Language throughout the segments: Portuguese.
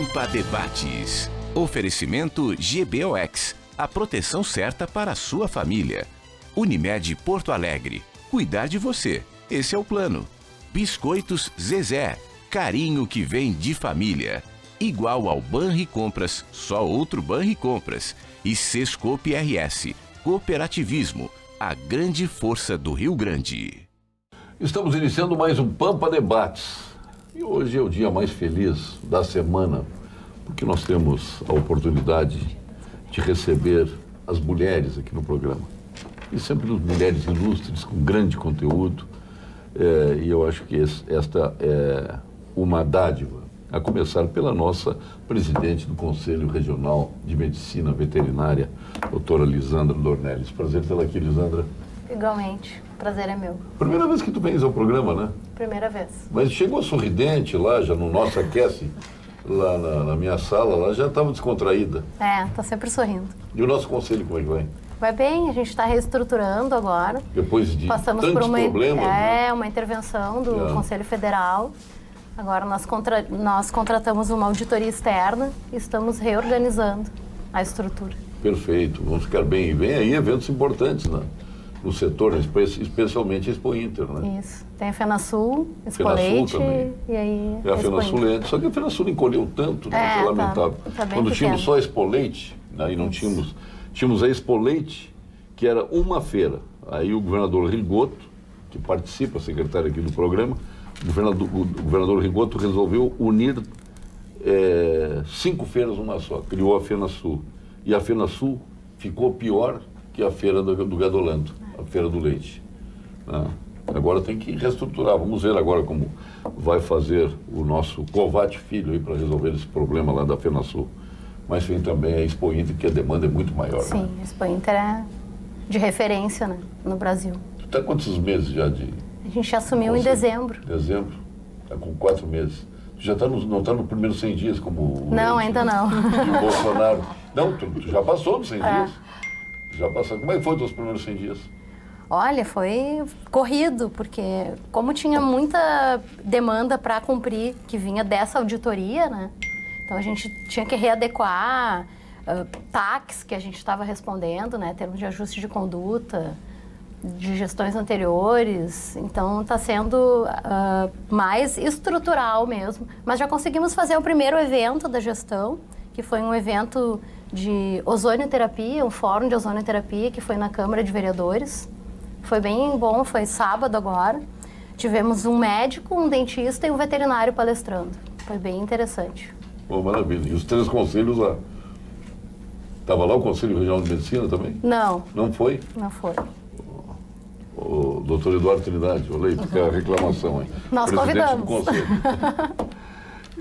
Pampa Debates. Oferecimento GBOX, a proteção certa para a sua família. Unimed Porto Alegre, cuidar de você, esse é o plano. Biscoitos Zezé, carinho que vem de família. Igual ao Banricompras, só outro Banricompras. E Sescope RS, cooperativismo, a grande força do Rio Grande. Estamos iniciando mais um Pampa Debates. E hoje é o dia mais feliz da semana, porque nós temos a oportunidade de receber as mulheres aqui no programa. E sempre mulheres ilustres, com grande conteúdo. E eu acho que esta é uma dádiva, a começar pela nossa presidente do Conselho Regional de Medicina Veterinária, doutora Lisandra Dornelles. Prazer tê-la aqui, Lisandra. Igualmente, prazer é meu. Primeira vez que tu vens ao programa, né? Primeira vez. Mas chegou sorridente lá, já no nosso aquece, lá na minha sala, lá já estava descontraída. Tá sempre sorrindo. E o nosso conselho, como é que vai? Vai bem, a gente está reestruturando agora. Depois de Passamos tantos por problemas, né? uma intervenção do Conselho Federal. Agora nós contratamos uma auditoria externa e estamos reorganizando a estrutura. Perfeito, vamos ficar bem. E vem aí eventos importantes, né? No setor, especialmente a Expo Inter, né? Isso. Tem a FenaSul, Expo Leite e aí a FenaSul Leite. Só que a FenaSul encolheu tanto, né? Que lamentável. Tá Quando tínhamos só a Expo Leite, aí não tínhamos a Expo Leite, que era uma feira. Aí o governador Rigoto, que participa, secretário aqui do programa, o governador Rigoto resolveu unir 5 feiras numa só, criou a FenaSul. E a FenaSul ficou pior que a feira do Gadolando, a feira do leite. Agora tem que reestruturar. Vamos ver agora como vai fazer o nosso Covate Filho aí para resolver esse problema lá da FenaSul. Mas vem também a Expo Inter, que a demanda é muito maior. Sim, né? a Expo Inter é de referência, né, no Brasil. Tu está quantos meses já de... A gente assumiu em dezembro. Dezembro? Está com 4 meses. Tu já não está no primeiro 100 dias como o Não, Leite, ainda né? não. E o Bolsonaro... Não, tu já passou nos 100 dias. Já passou. Como é que foi os teus primeiros 100 dias? Olha, foi corrido, porque como tinha muita demanda para cumprir, que vinha dessa auditoria, né? Então a gente tinha que readequar TACs que a gente estava respondendo, né? Termos de ajuste de conduta, de gestões anteriores. Então está sendo mais estrutural mesmo. Mas já conseguimos fazer o primeiro evento da gestão, que foi um evento de ozonioterapia, um fórum de ozonioterapia que foi na Câmara de Vereadores. Foi bem bom, foi sábado agora. Tivemos um médico, um dentista e um veterinário palestrando. Foi bem interessante. Oh, maravilha. E os 3 conselhos lá? Estava lá o Conselho Regional de Medicina também? Não. Não foi? Não foi. O doutor Eduardo Trindade, olha aí, fica a reclamação aí. Nós presidente convidamos. do Conselho.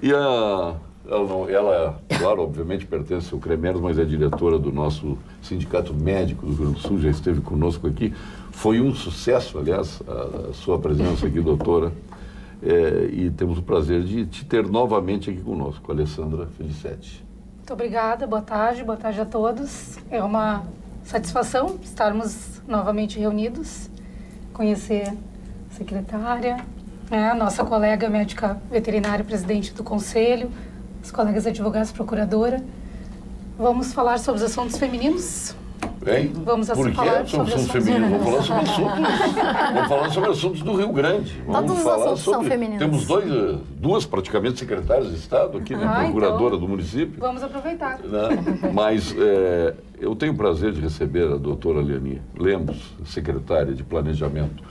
E ela, claro, obviamente pertence ao CREMERS, mas é diretora do nosso Sindicato Médico do Rio Grande do Sul, já esteve conosco aqui. Foi um sucesso, aliás, a sua presença aqui, doutora. E temos o prazer de te ter novamente aqui conosco, Alessandra Felicetti. Muito obrigada, boa tarde a todos. É uma satisfação estarmos novamente reunidos, conhecer a secretária, a nossa colega médica veterinária, presidente do conselho, os colegas advogados, procuradora. Vamos falar sobre os assuntos femininos? Bem, vamos por que falar sobre assuntos femininos? Vamos falar sobre assuntos. Vamos falar sobre assuntos do Rio Grande. Todos os assuntos são femininos. Temos duas praticamente secretárias de Estado aqui, né? Procuradora do município. Vamos aproveitar. Né? Mas eu tenho o prazer de receber a doutora Liani Lemos, secretária de Planejamento,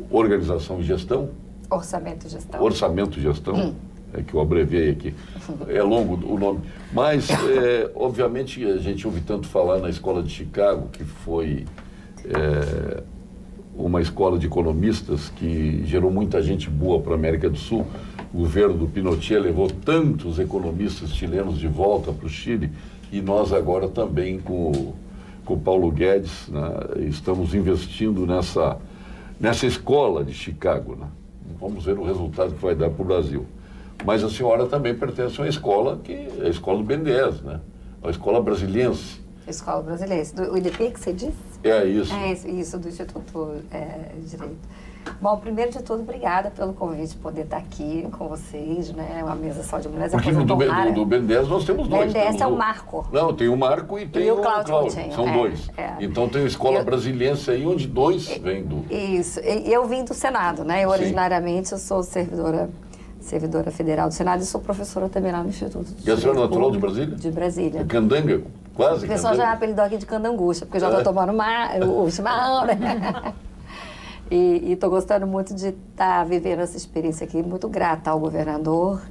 Organização e Gestão. Orçamento e Gestão. Orçamento e Gestão. Que eu abreviei aqui, é longo o nome, mas obviamente a gente ouve tanto falar na Escola de Chicago, que foi uma escola de economistas que gerou muita gente boa para a América do Sul. O governo do Pinochet levou tantos economistas chilenos de volta para o Chile, e nós agora também com o Paulo Guedes, né, estamos investindo nessa escola de Chicago. Né? Vamos ver o resultado que vai dar para o Brasil. Mas a senhora também pertence a uma escola, que é a escola do BNDES, né? A escola brasiliense. Escola brasileira, do IDP que você disse? É isso. É isso, do Instituto Direito. Bom, primeiro de tudo, obrigada pelo convite de poder estar aqui com vocês, né? Uma mesa só de mulheres. Porque do BNDES nós temos dois. BNDES é o Marco. Não, tem o Marco e tem o Cláudio. São dois. Então tem a Escola Brasiliense aí, onde dois vêm do... Isso. Eu vim do Senado, né? Eu originariamente eu sou servidora federal do Senado e sou professora também lá no Instituto. E a senhora é natural de Brasília? De Brasília. Candanga, quase. O pessoal já apelidou aqui de Candangucha, porque eu já estou tomando o chimarrão, né? E estou gostando muito de estar vivendo essa experiência aqui, muito grata ao governador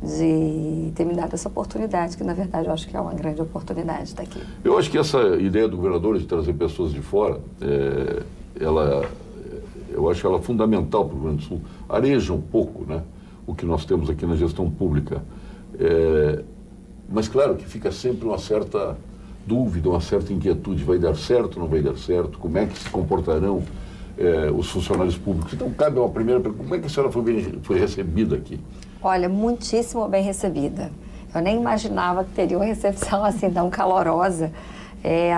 de ter me dado essa oportunidade, que na verdade eu acho que é uma grande oportunidade estar aqui. Eu acho que essa ideia do governador de trazer pessoas de fora, eu acho ela fundamental para o Rio Grande do Sul. Areja um pouco, né, o que nós temos aqui na gestão pública. Mas claro que fica sempre uma certa dúvida, uma certa inquietude. Vai dar certo ou não vai dar certo? Como é que se comportarão os funcionários públicos? Então, cabe uma primeira pergunta: como é que a senhora foi recebida aqui? Olha, muitíssimo bem recebida. Eu nem imaginava que teria uma recepção assim tão calorosa.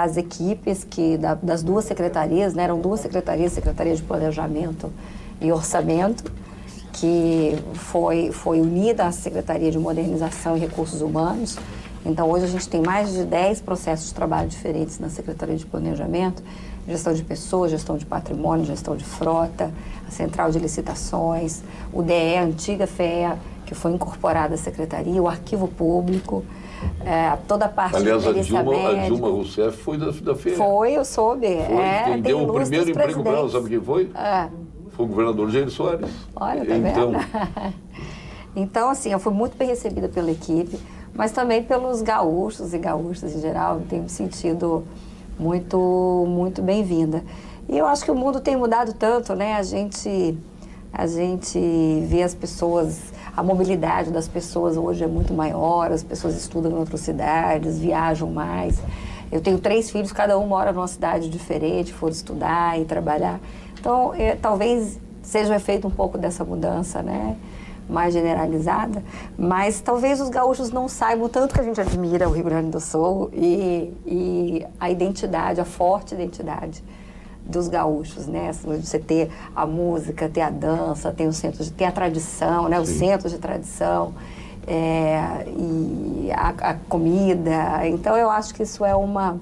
As equipes das duas secretarias, né, eram duas secretarias, Secretaria de Planejamento e Orçamento, que foi unida à Secretaria de Modernização e Recursos Humanos. Então, hoje a gente tem mais de 10 processos de trabalho diferentes na Secretaria de Planejamento: gestão de pessoas, gestão de patrimônio, gestão de frota, a Central de Licitações, o DE, a antiga FEA, que foi incorporada à Secretaria, o Arquivo Público, toda a parte aliás, de perícia médica. A Dilma Rousseff foi da FEA. Foi, eu soube. Quem deu o primeiro emprego para ela, sabe quem foi? Foi o governador Jair Soares. Olha, tá vendo? Então, assim, eu fui muito bem recebida pela equipe, mas também pelos gaúchos e gaúchas em geral. Eu tenho me sentido muito, muito bem-vinda. E eu acho que o mundo tem mudado tanto, né? A gente vê as pessoas, a mobilidade das pessoas hoje é muito maior, as pessoas estudam em outras cidades, viajam mais. Eu tenho 3 filhos, cada um mora numa cidade diferente, foram estudar e trabalhar. Então, talvez seja o efeito um pouco dessa mudança, né? Mais generalizada, mas talvez os gaúchos não saibam tanto que a gente admira o Rio Grande do Sul e a identidade, a forte identidade dos gaúchos, né? Você ter a música, ter a dança, ter a tradição, né? Os centros de tradição, e a comida. Então, eu acho que isso é uma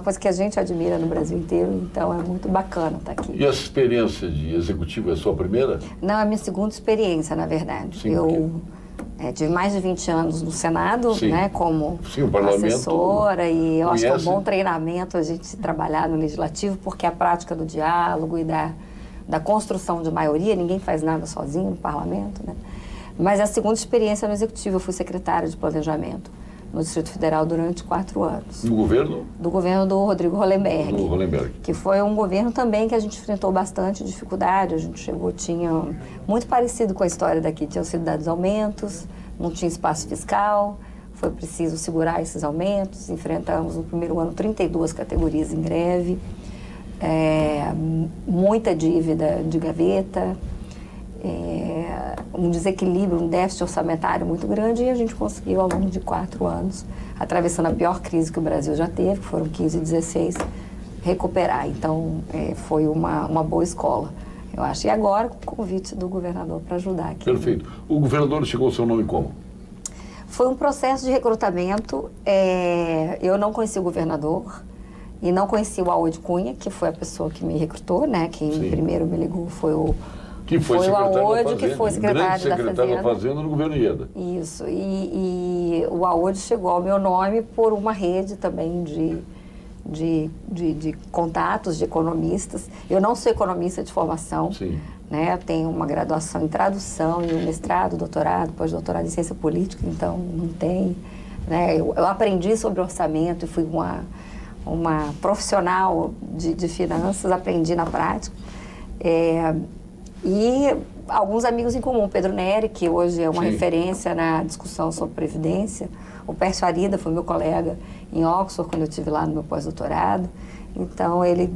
coisa que a gente admira no Brasil inteiro, então é muito bacana estar aqui. E essa experiência de executivo é a sua primeira? Não, é a minha segunda experiência, na verdade. Sim, eu tive mais de 20 anos no Senado, né, como assessora, e eu acho que é um bom treinamento a gente trabalhar no Legislativo, porque a prática do diálogo e da construção de maioria, ninguém faz nada sozinho no Parlamento, né? Mas a segunda experiência no Executivo, eu fui secretária de Planejamento no Distrito Federal durante 4 anos. No governo? Do governo do Rodrigo Hollenberg. Do Hollenberg. Que foi um governo também que a gente enfrentou bastante dificuldade. A gente tinha muito parecido com a história daqui. Tinham sido dados aumentos, não tinha espaço fiscal, foi preciso segurar esses aumentos. Enfrentamos no primeiro ano 32 categorias em greve, muita dívida de gaveta, um desequilíbrio, um déficit orçamentário muito grande, e a gente conseguiu, ao longo de 4 anos, atravessando a pior crise que o Brasil já teve, que foram 15 e 16, recuperar. Então, foi uma boa escola, eu acho. E agora, com o convite do governador para ajudar aqui. Perfeito. O governador chegou ao seu nome como? Foi um processo de recrutamento. Eu não conheci o governador e não conheci o Aode Cunha, que foi a pessoa que me recrutou, né? Quem primeiro me ligou foi o Aode, que foi secretário da Fazenda no governo Ieda. Isso. E o Aode chegou ao meu nome por uma rede também de contatos, de economistas. Eu não sou economista de formação. Sim. Né? Eu tenho uma graduação em tradução e um mestrado, doutorado, pós-doutorado em ciência política, então não tem. Né? Eu aprendi sobre orçamento e fui uma profissional de finanças, aprendi na prática. E alguns amigos em comum, Pedro Neri, que hoje é uma referência na discussão sobre previdência, o Pércio Arida foi meu colega em Oxford, quando eu estive lá no meu pós-doutorado. Então, ele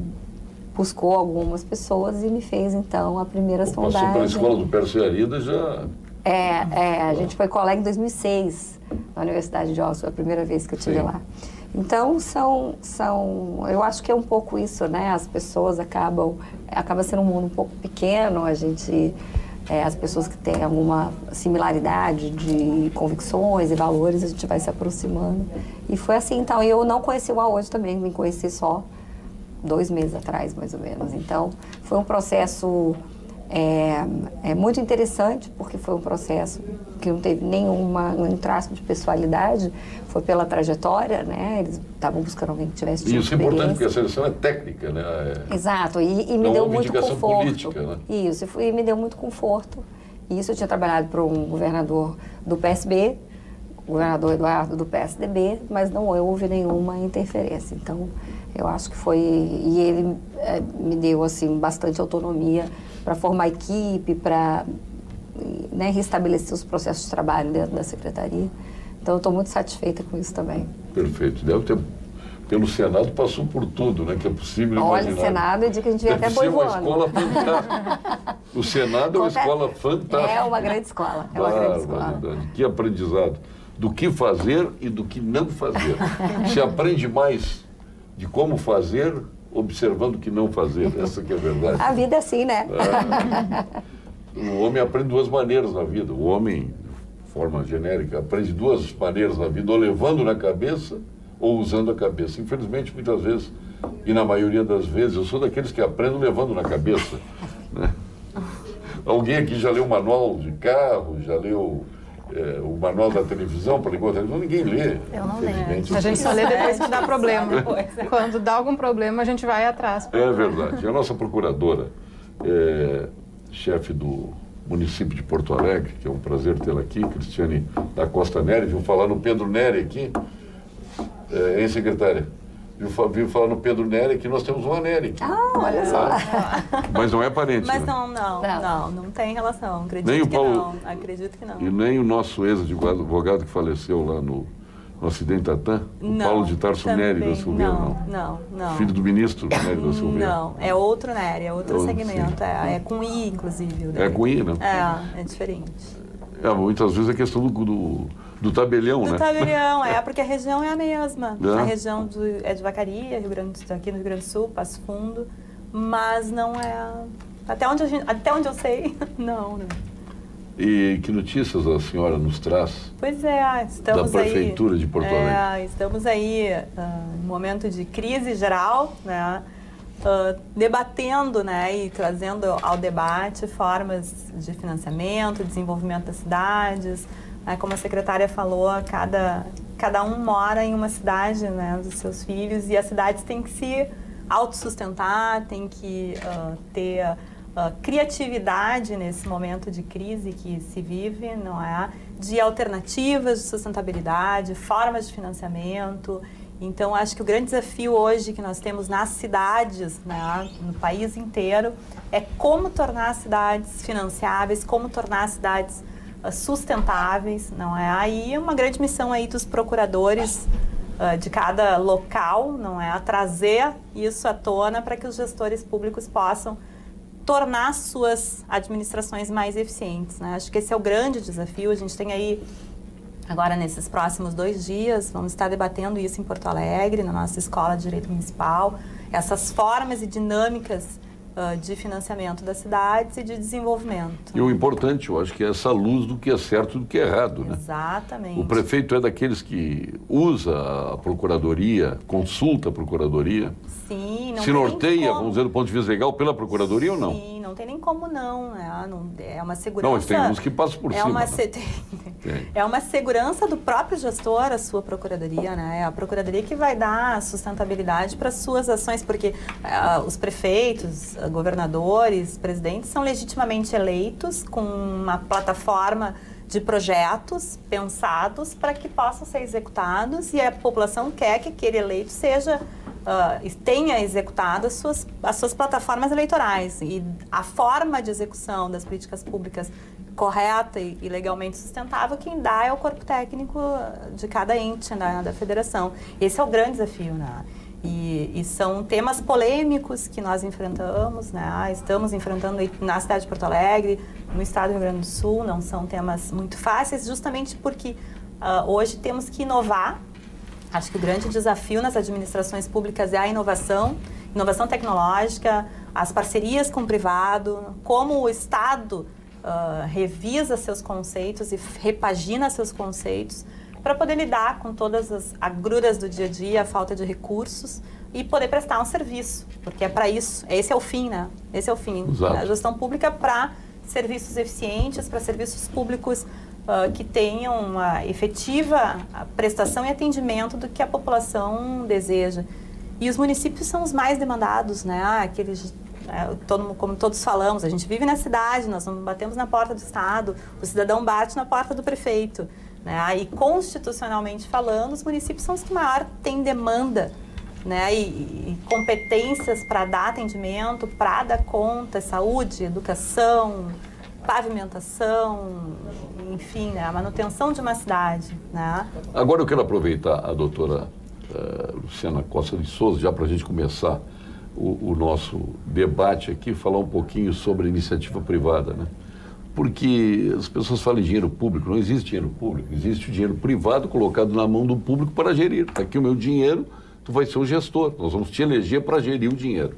buscou algumas pessoas e me fez, então, a primeira sondagem. Passou pela escola do Pércio Arida já... a gente foi colega em 2006, na Universidade de Oxford, a primeira vez que eu estive lá. Então, eu acho que é um pouco isso, né? As pessoas acaba sendo um mundo um pouco pequeno, as pessoas que têm alguma similaridade de convicções e valores, a gente vai se aproximando. E foi assim, então, e eu não conheci o Aode também, me conheci só 2 meses atrás, mais ou menos. Então, foi um processo muito interessante, porque foi um processo que não teve nenhum traço de pessoalidade, foi pela trajetória, né? Eles estavam buscando alguém que tivesse tido Isso é importante, porque a seleção é técnica, né? Exato, e me deu muito conforto. Política, né? Isso, e me deu muito conforto. Isso, eu tinha trabalhado para um governador do PSB, o governador Eduardo do PSDB, mas não houve nenhuma interferência. Então, eu acho que foi... E ele me deu, assim, bastante autonomia para formar equipe, para restabelecer os processos de trabalho dentro da secretaria. Então, eu estou muito satisfeita com isso também. Perfeito. Deve ter... Pelo Senado passou por tudo, né? Que é possível imaginar. Olha, o Senado, eu digo que a gente vê até boi voando. É uma escola fantástica. O Senado é uma escola fantástica. É uma grande escola. É uma grande escola. Que aprendizado. Do que fazer e do que não fazer. Se aprende mais de como fazer, observando o que não fazer. Essa que é a verdade. A vida é assim, né? O homem aprende 2 maneiras na vida. O homem, de forma genérica, aprende 2 maneiras na vida, ou levando na cabeça, ou usando a cabeça. Infelizmente, muitas vezes, e na maioria das vezes, eu sou daqueles que aprendem levando na cabeça. Né? Alguém aqui já leu o manual de carro, já leu o manual da televisão, para ligar a televisão? Ninguém lê. Eu não leio. A gente só lê depois que dá problema. Quando dá algum problema, a gente vai atrás. É verdade. A nossa procuradora, chefe do município de Porto Alegre, que é um prazer tê-la aqui, Cristiane da Costa Nery, viu falar no Pedro Nery aqui, hein, secretária? Viu falar no Pedro Nery que nós temos uma Nery aqui. Olha só. Mas não é parente, Mas né? não tem relação. Acredito Nem o que Paulo, não. Acredito que não. E nem o nosso ex-advogado que faleceu lá no acidente Tatã, o Paulo de Tarso Nery da Silveira, não. Filho do ministro Nery da Silveira. Não, é outro Nery, é outro segmento. É com I, inclusive. É com I, né? É diferente. Muitas vezes é questão do tabelião, né? Do tabelião, porque a região é a mesma. A região é de Vacaria, aqui no Rio Grande do Sul, Passo Fundo, mas não é... Até onde eu sei, não. E que notícias a senhora nos traz? Pois é, estamos aí... Da Prefeitura de Porto Alegre. Estamos aí em momento de crise geral, né? Debatendo, né, e trazendo ao debate formas de financiamento, desenvolvimento das cidades. Como a secretária falou, cada um mora em uma cidade, né, dos seus filhos, e as cidades têm que se autossustentar, têm que ter criatividade nesse momento de crise que se vive, não é? De alternativas de sustentabilidade, formas de financiamento. Então, acho que o grande desafio hoje que nós temos nas cidades, né, no país inteiro, é como tornar as cidades financiáveis, como tornar as cidades sustentáveis, não é? Aí uma grande missão aí dos procuradores de cada local, não é? Trazer isso à tona para que os gestores públicos possam tornar suas administrações mais eficientes, né? Acho que esse é o grande desafio. A gente tem aí agora, nesses próximos 2 dias, vamos estar debatendo isso em Porto Alegre, na nossa Escola de Direito Municipal, essas formas e dinâmicas de financiamento das cidades e de desenvolvimento. E o importante, eu acho que é essa luz do que é certo e do que é errado, né? Exatamente. O prefeito é daqueles que usa a procuradoria, consulta a procuradoria. Sim, não se tem norteia, como. vamos dizer, do ponto de vista legal, pela procuradoria ou não? Sim, não tem nem como não, né? É uma segurança... Não, mas tem uns que passam por cima. É uma segurança do próprio gestor, a sua procuradoria, né? É a procuradoria que vai dar sustentabilidade para as suas ações, porque os prefeitos, governadores, presidentes são legitimamente eleitos com uma plataforma de projetos pensados para que possam ser executados, e a população quer que aquele eleito tenha executado as suas plataformas eleitorais. E a forma de execução das políticas públicas correta e legalmente sustentável, quem dá é o corpo técnico de cada ente, né, da federação. Esse é o grande desafio, né? E são temas polêmicos que nós enfrentamos, né? Estamos enfrentando na cidade de Porto Alegre, no estado do Rio Grande do Sul. Não são temas muito fáceis, justamente porque hoje temos que inovar. Acho que o grande desafio nas administrações públicas é a inovação tecnológica, as parcerias com o privado, como o Estado revisa seus conceitos e repagina seus conceitos para poder lidar com todas as agruras do dia a dia, a falta de recursos e poder prestar um serviço, porque é para isso, esse é o fim, né? Esse é o fim. Exato. A gestão pública para serviços eficientes, para serviços públicos que tenham uma efetiva prestação e atendimento do que a população deseja. E os municípios são os mais demandados, né? Como todos falamos, a gente vive na cidade, nós não batemos na porta do Estado, o cidadão bate na porta do prefeito, né? E constitucionalmente falando, os municípios são os que maior têm demanda, né? E competências para dar atendimento, para dar conta, saúde, educação, pavimentação, enfim, né? A manutenção de uma cidade, né? Agora eu quero aproveitar a doutora Luciana Costa de Souza, já para a gente começar o nosso debate aqui, falar um pouquinho sobre a iniciativa privada, né? Porque as pessoas falam em dinheiro público, não existe dinheiro público, existe o dinheiro privado colocado na mão do público para gerir. Está aqui o meu dinheiro, tu vai ser o gestor, nós vamos te eleger para gerir o dinheiro.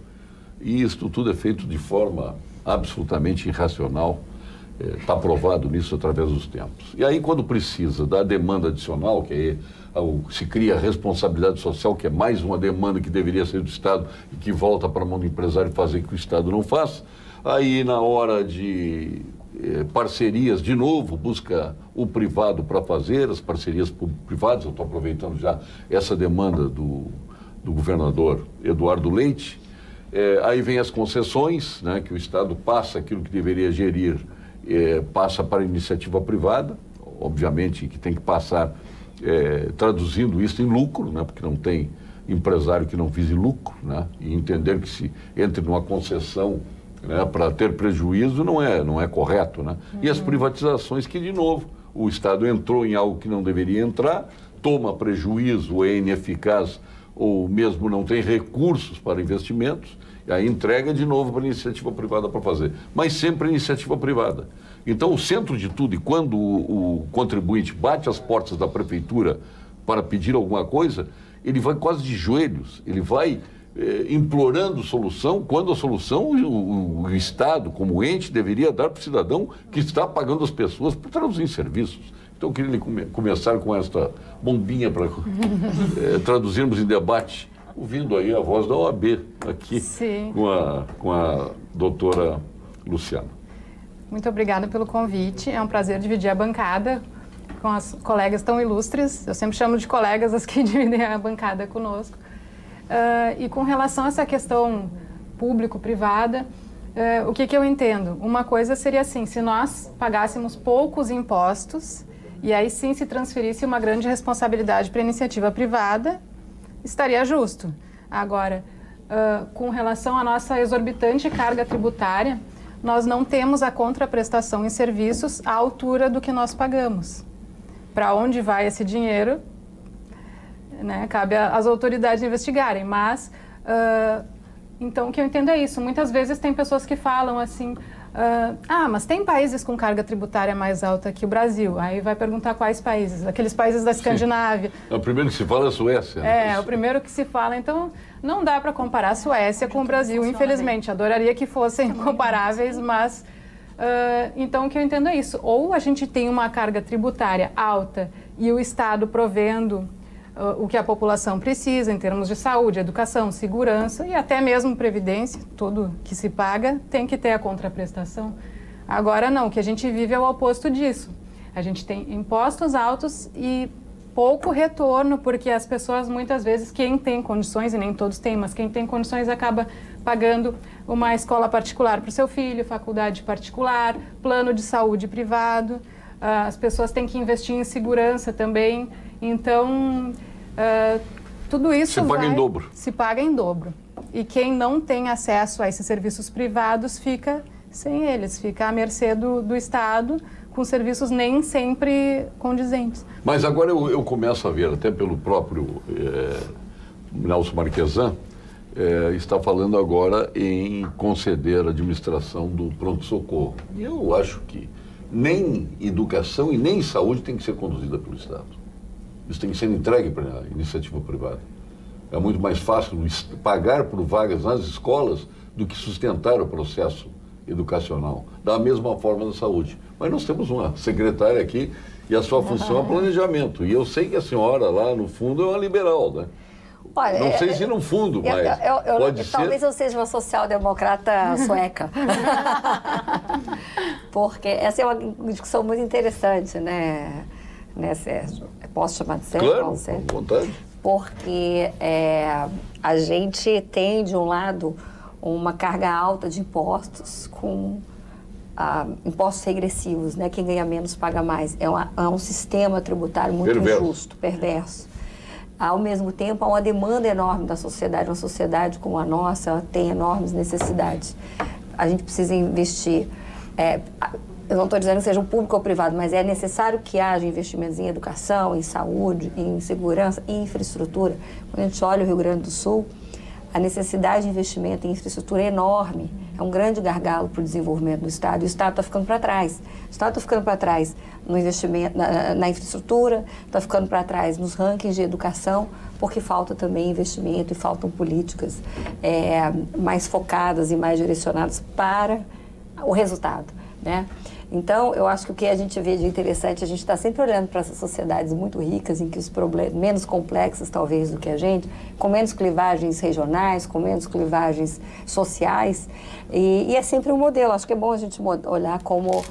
E isso tudo é feito de forma absolutamente irracional, está provado nisso através dos tempos. E aí, quando precisa da demanda adicional, que aí se cria a responsabilidade social, que é mais uma demanda que deveria ser do Estado e que volta para a mão do empresário fazer que o Estado não faz, aí na hora de parcerias, de novo, busca o privado para fazer, as parcerias privadas, eu estou aproveitando já essa demanda do governador Eduardo Leite, aí vem as concessões, né, que o Estado passa aquilo que deveria gerir, passa para a iniciativa privada, obviamente que tem que passar traduzindo isso em lucro, né, porque não tem empresário que não vise lucro, né, e entender que se entre numa concessão, né, para ter prejuízo não é correto, né? E as privatizações que, de novo, o Estado entrou em algo que não deveria entrar, toma prejuízo, é ineficaz ou mesmo não tem recursos para investimentos, e aí entrega de novo para a iniciativa privada para fazer. Mas sempre a iniciativa privada. Então, o centro de tudo, e quando o contribuinte bate as portas da prefeitura para pedir alguma coisa, ele vai quase de joelhos, ele vai implorando solução, quando a solução o Estado, como ente, deveria dar para o cidadão que está pagando as pessoas por traduzir serviços. Então, eu queria começar com esta bombinha para traduzirmos em debate, ouvindo aí a voz da OAB aqui com a doutora Luciana. Muito obrigada pelo convite. É um prazer dividir a bancada com as colegas tão ilustres. Eu sempre chamo de colegas as que dividem a bancada conosco. E com relação a essa questão público-privada, o que eu entendo? Uma coisa seria assim, se nós pagássemos poucos impostos e aí sim se transferisse uma grande responsabilidade para a iniciativa privada, estaria justo. Agora, com relação à nossa exorbitante carga tributária, nós não temos a contraprestação em serviços à altura do que nós pagamos. Para onde vai esse dinheiro? Né? Cabe às autoridades investigarem, mas então o que eu entendo é isso. Muitas vezes tem pessoas que falam assim, mas tem países com carga tributária mais alta que o Brasil. Aí vai perguntar quais países, aqueles países da Escandinávia. O primeiro que se fala é a Suécia. Né? O primeiro que se fala, então não dá para comparar a Suécia com o Brasil, infelizmente. Adoraria que fossem comparáveis, mas então o que eu entendo é isso. Ou a gente tem uma carga tributária alta e o Estado provendo o que a população precisa em termos de saúde, educação, segurança e até mesmo previdência, tudo que se paga tem que ter a contraprestação. Agora não, o que a gente vive é o oposto disso. A gente tem impostos altos e pouco retorno, porque as pessoas muitas vezes, quem tem condições, e nem todos têm, mas quem tem condições acaba pagando uma escola particular para o seu filho, faculdade particular, plano de saúde privado, as pessoas têm que investir em segurança também. Então, tudo isso se paga em dobro. Se paga em dobro. E quem não tem acesso a esses serviços privados fica sem eles, fica à mercê do Estado, com serviços nem sempre condizentes. Mas agora eu começo a ver, até pelo próprio Nelson Marquesan, está falando agora em conceder a administração do pronto-socorro. E eu acho que nem educação e nem saúde tem que ser conduzida pelo Estado. Isso tem que ser entregue para a iniciativa privada. É muito mais fácil pagar por vagas nas escolas do que sustentar o processo educacional. Da mesma forma na saúde. Mas nós temos uma secretária aqui e a sua função é planejamento. E eu sei que a senhora lá no fundo é uma liberal, né? Olha, não sei se no fundo, mas pode ser... Talvez eu seja uma social-democrata sueca. Porque essa é uma discussão muito interessante, né Sérgio? Posso chamar de Sérgio? Claro, com vontade. Porque a gente tem, de um lado, uma carga alta de impostos com impostos regressivos, né? Quem ganha menos paga mais. É um sistema tributário muito injusto, perverso. Ao mesmo tempo, há uma demanda enorme da sociedade. Uma sociedade como a nossa, ela tem enormes necessidades. A gente precisa investir. Eu não estou dizendo que seja um público ou privado, mas é necessário que haja investimentos em educação, em saúde, em segurança, em infraestrutura. Quando a gente olha o Rio Grande do Sul, a necessidade de investimento em infraestrutura é enorme. É um grande gargalo para o desenvolvimento do Estado. E o Estado está ficando para trás. O Estado está ficando para trás no investimento, na infraestrutura, está ficando para trás nos rankings de educação, porque falta também investimento e faltam políticas mais focadas e mais direcionadas para o resultado, né? Então, eu acho que o que a gente vê de interessante, a gente está sempre olhando para essas sociedades muito ricas, em que os problemas, menos complexas talvez do que a gente, com menos clivagens regionais, com menos clivagens sociais, e é sempre um modelo. Acho que é bom a gente olhar como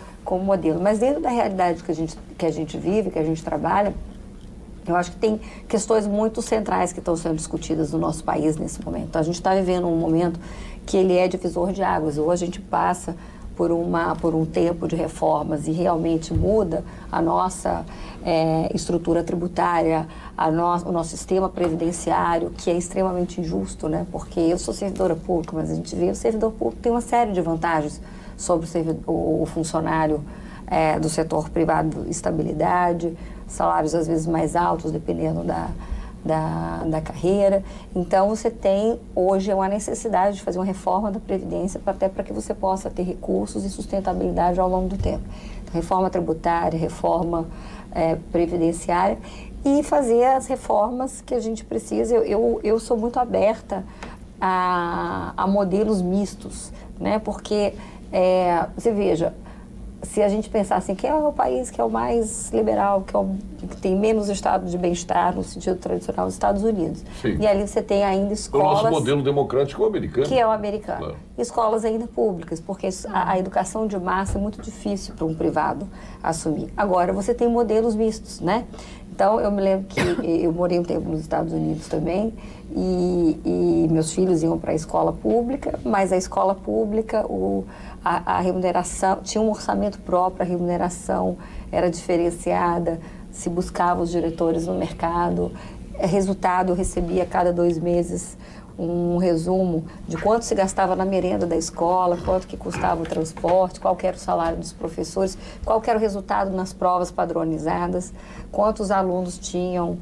modelo. Mas dentro da realidade que a gente vive, que a gente trabalha, eu acho que tem questões muito centrais que estão sendo discutidas no nosso país nesse momento. Então, a gente está vivendo um momento que ele é divisor de águas. Ou a gente passa por um tempo de reformas e realmente muda a nossa estrutura tributária, o nosso sistema previdenciário, que é extremamente injusto, né? Porque eu sou servidora pública, mas a gente vê que o servidor público tem uma série de vantagens sobre o funcionário do setor privado, estabilidade, salários às vezes mais altos, dependendo da carreira. Então, você tem hoje uma necessidade de fazer uma reforma da Previdência até para que você possa ter recursos e sustentabilidade ao longo do tempo. Então, reforma tributária, reforma previdenciária e fazer as reformas que a gente precisa. Eu sou muito aberta a modelos mistos, né? Porque, você veja, se a gente pensar assim, que é o país que é o mais liberal, que tem menos estado de bem-estar no sentido tradicional, os Estados Unidos. Sim. E ali você tem ainda escolas... O nosso modelo democrático é o americano. Que é o americano. Claro. Escolas ainda públicas, porque a educação de massa é muito difícil para um privado assumir. Agora, você tem modelos mistos, né? Então, eu me lembro que eu morei um tempo nos Estados Unidos também e meus filhos iam para a escola pública, mas a escola pública, a remuneração, tinha um orçamento próprio, a remuneração era diferenciada, se buscava os diretores no mercado. Resultado, eu recebia a cada 2 meses um resumo de quanto se gastava na merenda da escola, quanto que custava o transporte, qual que era o salário dos professores, qual que era o resultado nas provas padronizadas, quantos alunos tinham...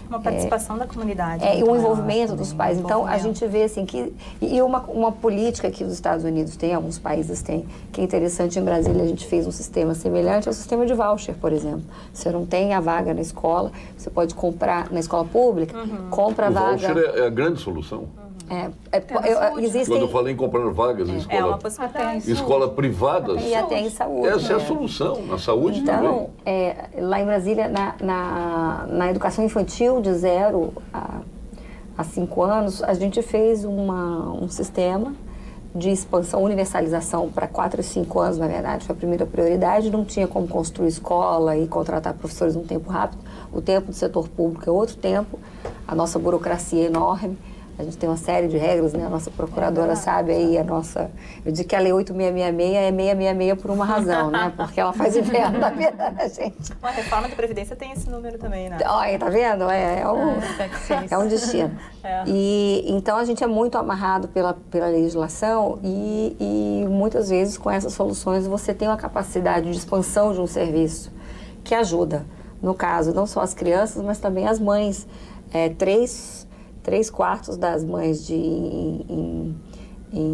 uma participação da comunidade. E o envolvimento dos pais. Então, a gente vê assim que... E uma política que os Estados Unidos têm, alguns países têm, que é interessante. Em Brasília, a gente fez um sistema semelhante ao sistema de voucher, por exemplo. Você não tem a vaga na escola, você pode comprar na escola pública, compra a vaga... O voucher é a grande solução. Existem... Quando eu falei em comprar vagas em escola privada, e até em saúde. Essa é a solução, na saúde então, também. Lá em Brasília, na educação infantil de 0 a 5 anos, a gente fez um sistema de expansão, universalização para 4 e 5 anos, na verdade, foi a primeira prioridade. Não tinha como construir escola e contratar professores num tempo rápido. O tempo do setor público é outro tempo, a nossa burocracia é enorme. A gente tem uma série de regras, né? A nossa procuradora sabe aí, eu digo que a Lei 8666 é 666 por uma razão, né? Porque ela faz inverno da vida da gente. A reforma da Previdência tem esse número também, né? Olha, tá vendo? É um destino. E então a gente é muito amarrado pela legislação e muitas vezes com essas soluções você tem uma capacidade de expansão de um serviço que ajuda, no caso, não só as crianças, mas também as mães. 3/4 das mães em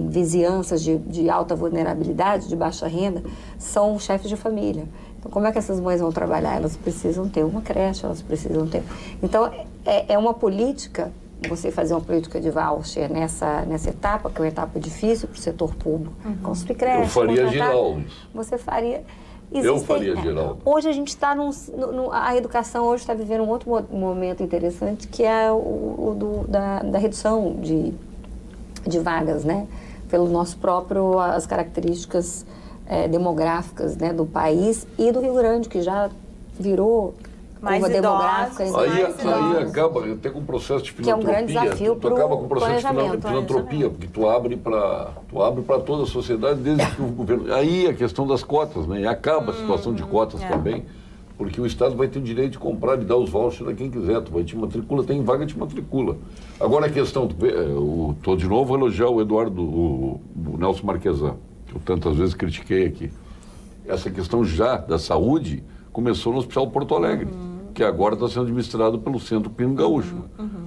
vizinhanças de alta vulnerabilidade, de baixa renda, são chefes de família. Então, como é que essas mães vão trabalhar? Elas precisam ter uma creche, elas precisam ter... Então, é uma política, você fazer uma política de voucher nessa etapa, que é uma etapa difícil para o setor público, construir creche... Eu faria geral. Você faria... Eu faria geral. Hoje a gente está a educação hoje está vivendo um outro momento interessante, que é da redução de vagas, né? Pelo nosso próprio, as características demográficas, né, do país e do Rio Grande, que já virou mais curva demográfica. Aí acaba até com o processo de filantropia. Que é um grande desafio tu acaba com o processo de planejamento. filantropia, porque tu abre para toda a sociedade, desde que o governo... Aí a questão das cotas, né? E acaba a situação de cotas também, porque o Estado vai ter o direito de comprar e dar os vouchers a quem quiser. Tu vai te matricula, tem vaga, te matricula. Agora a questão, estou de novo a elogiar o Eduardo, o Nelson Marquesan, que eu tantas vezes critiquei aqui. Essa questão já da saúde começou no Hospital Porto Alegre, que agora está sendo administrado pelo Centro Pino Gaúcho,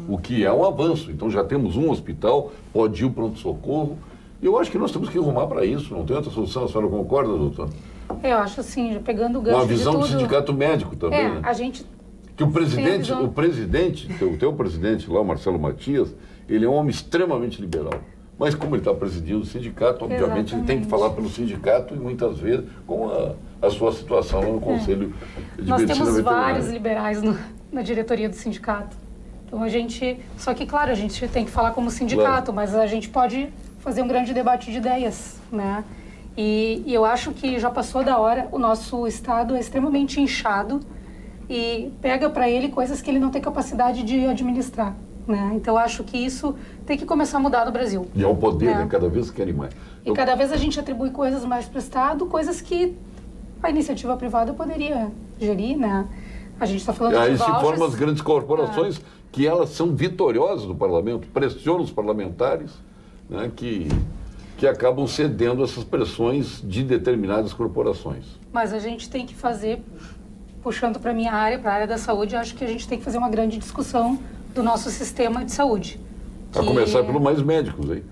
o que é um avanço. Então já temos um hospital, pode ir o pronto-socorro, e eu acho que nós temos que arrumar para isso, não tem outra solução. A senhora concorda, doutor? Eu acho assim, pegando o gancho uma visão de tudo, do sindicato médico também, né? A gente... Que o presidente, o teu presidente lá, o Marcelo Matias, ele é um homem extremamente liberal. Mas como ele está presidindo o sindicato, obviamente ele tem que falar pelo sindicato e muitas vezes com a sua situação lá no Conselho de Nós Medicina temos Veterinária. vários liberais na diretoria do sindicato. Então a gente... Só que, claro, a gente tem que falar como sindicato, mas a gente pode fazer um grande debate de ideias, né? E eu acho que já passou da hora, o nosso Estado é extremamente inchado e pega para ele coisas que ele não tem capacidade de administrar, né? Então, eu acho que isso tem que começar a mudar no Brasil. E ao poder, né? Cada vez querem mais. E cada vez a gente atribui coisas mais para o Estado, coisas que a iniciativa privada poderia gerir, né? A gente está falando de aí vouchers. se formam as grandes corporações que elas são vitoriosas no parlamento, pressionam os parlamentares, né, que acabam cedendo essas pressões de determinadas corporações. Mas a gente tem que fazer, puxando para a minha área, para a área da saúde, acho que a gente tem que fazer uma grande discussão do nosso sistema de saúde. A começar pelos mais médicos, hein?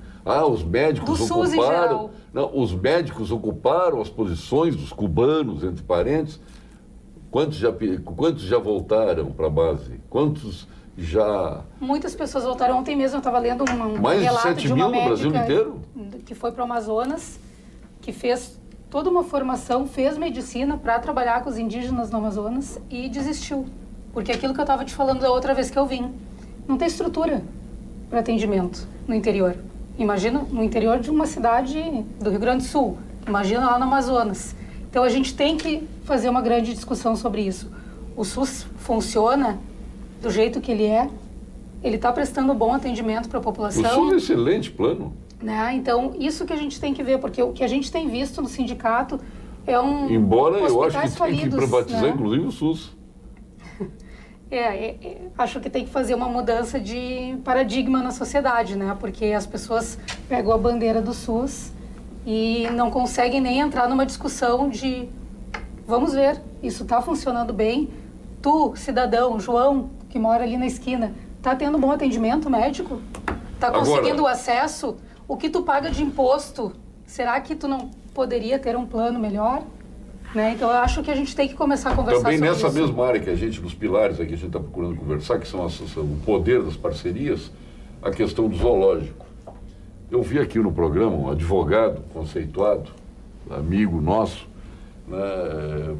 Os médicos do SUS em geral. Não, os médicos ocuparam as posições dos cubanos, entre parentes. Quantos já voltaram para a base? Quantos já... Muitas pessoas voltaram. Ontem mesmo eu estava lendo um mais relato de 7 de uma mil no Brasil médica inteiro? Que foi para o Amazonas, que fez toda uma formação, fez medicina para trabalhar com os indígenas no Amazonas e desistiu. Porque aquilo que eu estava te falando da outra vez que eu vim, não tem estrutura para atendimento no interior. Imagina no interior de uma cidade do Rio Grande do Sul, imagina lá no Amazonas. Então a gente tem que fazer uma grande discussão sobre isso. O SUS funciona do jeito que ele está prestando bom atendimento para a população. O SUS é um excelente plano. Né? Então, isso que a gente tem que ver, porque o que a gente tem visto no sindicato é Embora eu acho que falidos, tem que privatizar, né? inclusive, o SUS. Acho que tem que fazer uma mudança de paradigma na sociedade, né? Porque as pessoas pegam a bandeira do SUS e não conseguem nem entrar numa discussão de vamos ver, isso está funcionando bem. Tu, cidadão, João, que mora ali na esquina, está tendo bom atendimento médico? Está conseguindo acesso? O que tu paga de imposto, será que tu não poderia ter um plano melhor? Né? Então, eu acho que a gente tem que começar a conversar também sobre nessa isso. mesma área que a gente, dos pilares aqui, a gente está procurando conversar, que são o poder das parcerias, a questão do zoológico. Eu vi aqui no programa um advogado conceituado, amigo nosso, né,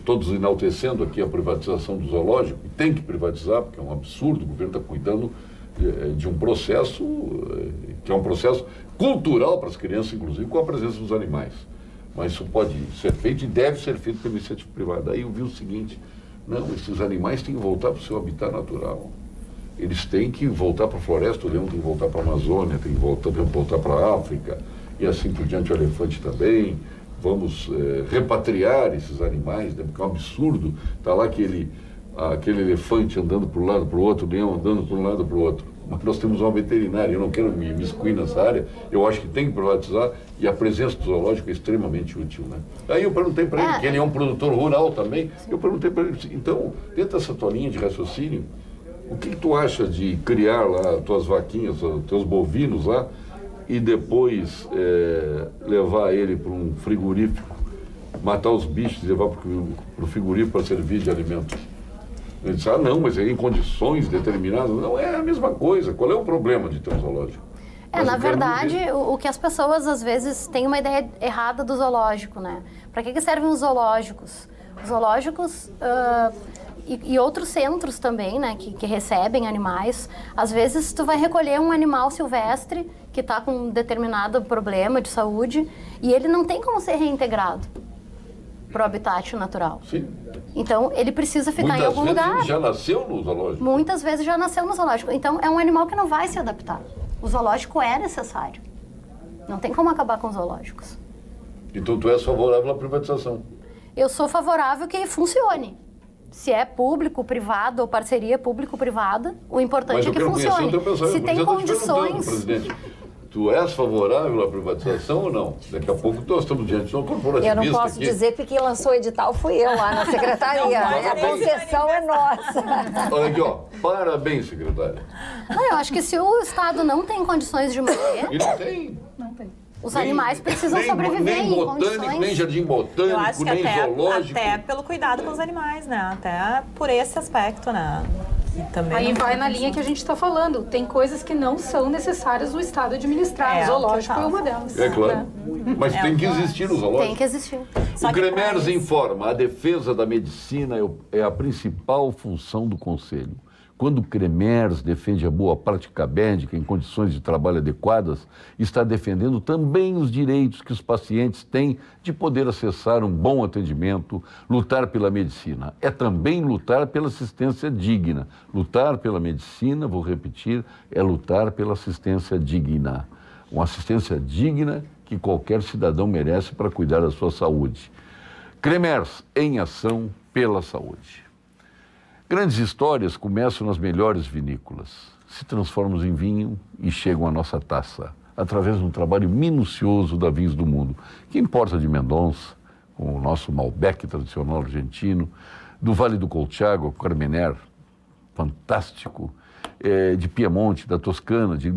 todos enaltecendo aqui a privatização do zoológico, e tem que privatizar, porque é um absurdo, o governo está cuidando de um processo que é um processo cultural para as crianças, inclusive, com a presença dos animais. Mas isso pode ser feito e deve ser feito pela iniciativa privada. Aí eu vi o seguinte, não, esses animais têm que voltar para o seu habitat natural. Eles têm que voltar para a floresta, o leão tem que voltar para a Amazônia, tem que voltar para a África, e assim por diante, o elefante também. Vamos repatriar esses animais, né? Porque é um absurdo. Está lá aquele elefante andando para um lado para o outro, o leão andando para um lado para o outro. Mas nós temos uma veterinária, eu não quero me excluir nessa área, eu acho que tem que privatizar, e a presença do zoológico é extremamente útil, né? Aí eu perguntei para ele, que ele é um produtor rural também, eu perguntei para ele, então, dentro dessa tua linha de raciocínio, o que tu acha de criar lá tuas vaquinhas, teus bovinos lá, e depois levar ele para um frigorífico matar os bichos e levar para o frigorífico para servir de alimento. Ele disse, não, mas é em condições determinadas. Não é a mesma coisa. Qual é o problema de ter um zoológico? Na verdade, o que as pessoas às vezes têm uma ideia errada do zoológico, né? Para que servem os zoológicos? Os zoológicos e outros centros também, né, que recebem animais. Às vezes tu vai recolher um animal silvestre que está com um determinado problema de saúde e ele não tem como ser reintegrado para o habitat natural. Sim. Então, ele precisa ficar em algum lugar. Muitas vezes ele já nasceu no zoológico. Muitas vezes já nasceu no zoológico. Então, é um animal que não vai se adaptar. O zoológico é necessário. Não tem como acabar com os zoológicos. Então, tu és favorável à privatização? Eu sou favorável que funcione. Se é público, privado ou parceria público-privada, o importante é que funcione. Se tem condições... Presidente, tu és favorável à privatização ou não? Daqui a pouco nós estamos diante de uma corporativista. Eu não posso dizer porque quem lançou o edital fui eu lá na secretaria. A concessão é nossa. Olha aqui, ó. Parabéns, secretária. Não, eu acho que se o Estado não tem condições de manter... E não tem. Não tem. Os animais precisam sobreviver nem em botânico, condições... nem jardim botânico, Eu acho que nem zoológico. até pelo cuidado com os animais, né? Até por esse aspecto, né? E também Aí não vai tem na linha que a gente está falando. Tem coisas que não são necessárias o Estado administrar. É, O zoológico o que é uma delas. É claro. né? Mas tem que existir o zoológico. Tem que existir. Só O que pra Cremers isso- informa, a defesa da medicina é a principal função do Conselho. Quando o Cremers defende a boa prática médica em condições de trabalho adequadas, está defendendo também os direitos que os pacientes têm de poder acessar um bom atendimento, lutar pela medicina. É também lutar pela assistência digna. Lutar pela medicina, vou repetir, é lutar pela assistência digna. Uma assistência digna que qualquer cidadão merece para cuidar da sua saúde. Cremers, em ação pela saúde. Grandes histórias começam nas melhores vinícolas, se transformam em vinho e chegam à nossa taça, através de um trabalho minucioso da Vinhos do Mundo. Que importa de Mendonça, com o nosso Malbec tradicional argentino, do Vale do Colchagua, Carmener, fantástico, de Piemonte, da Toscana, de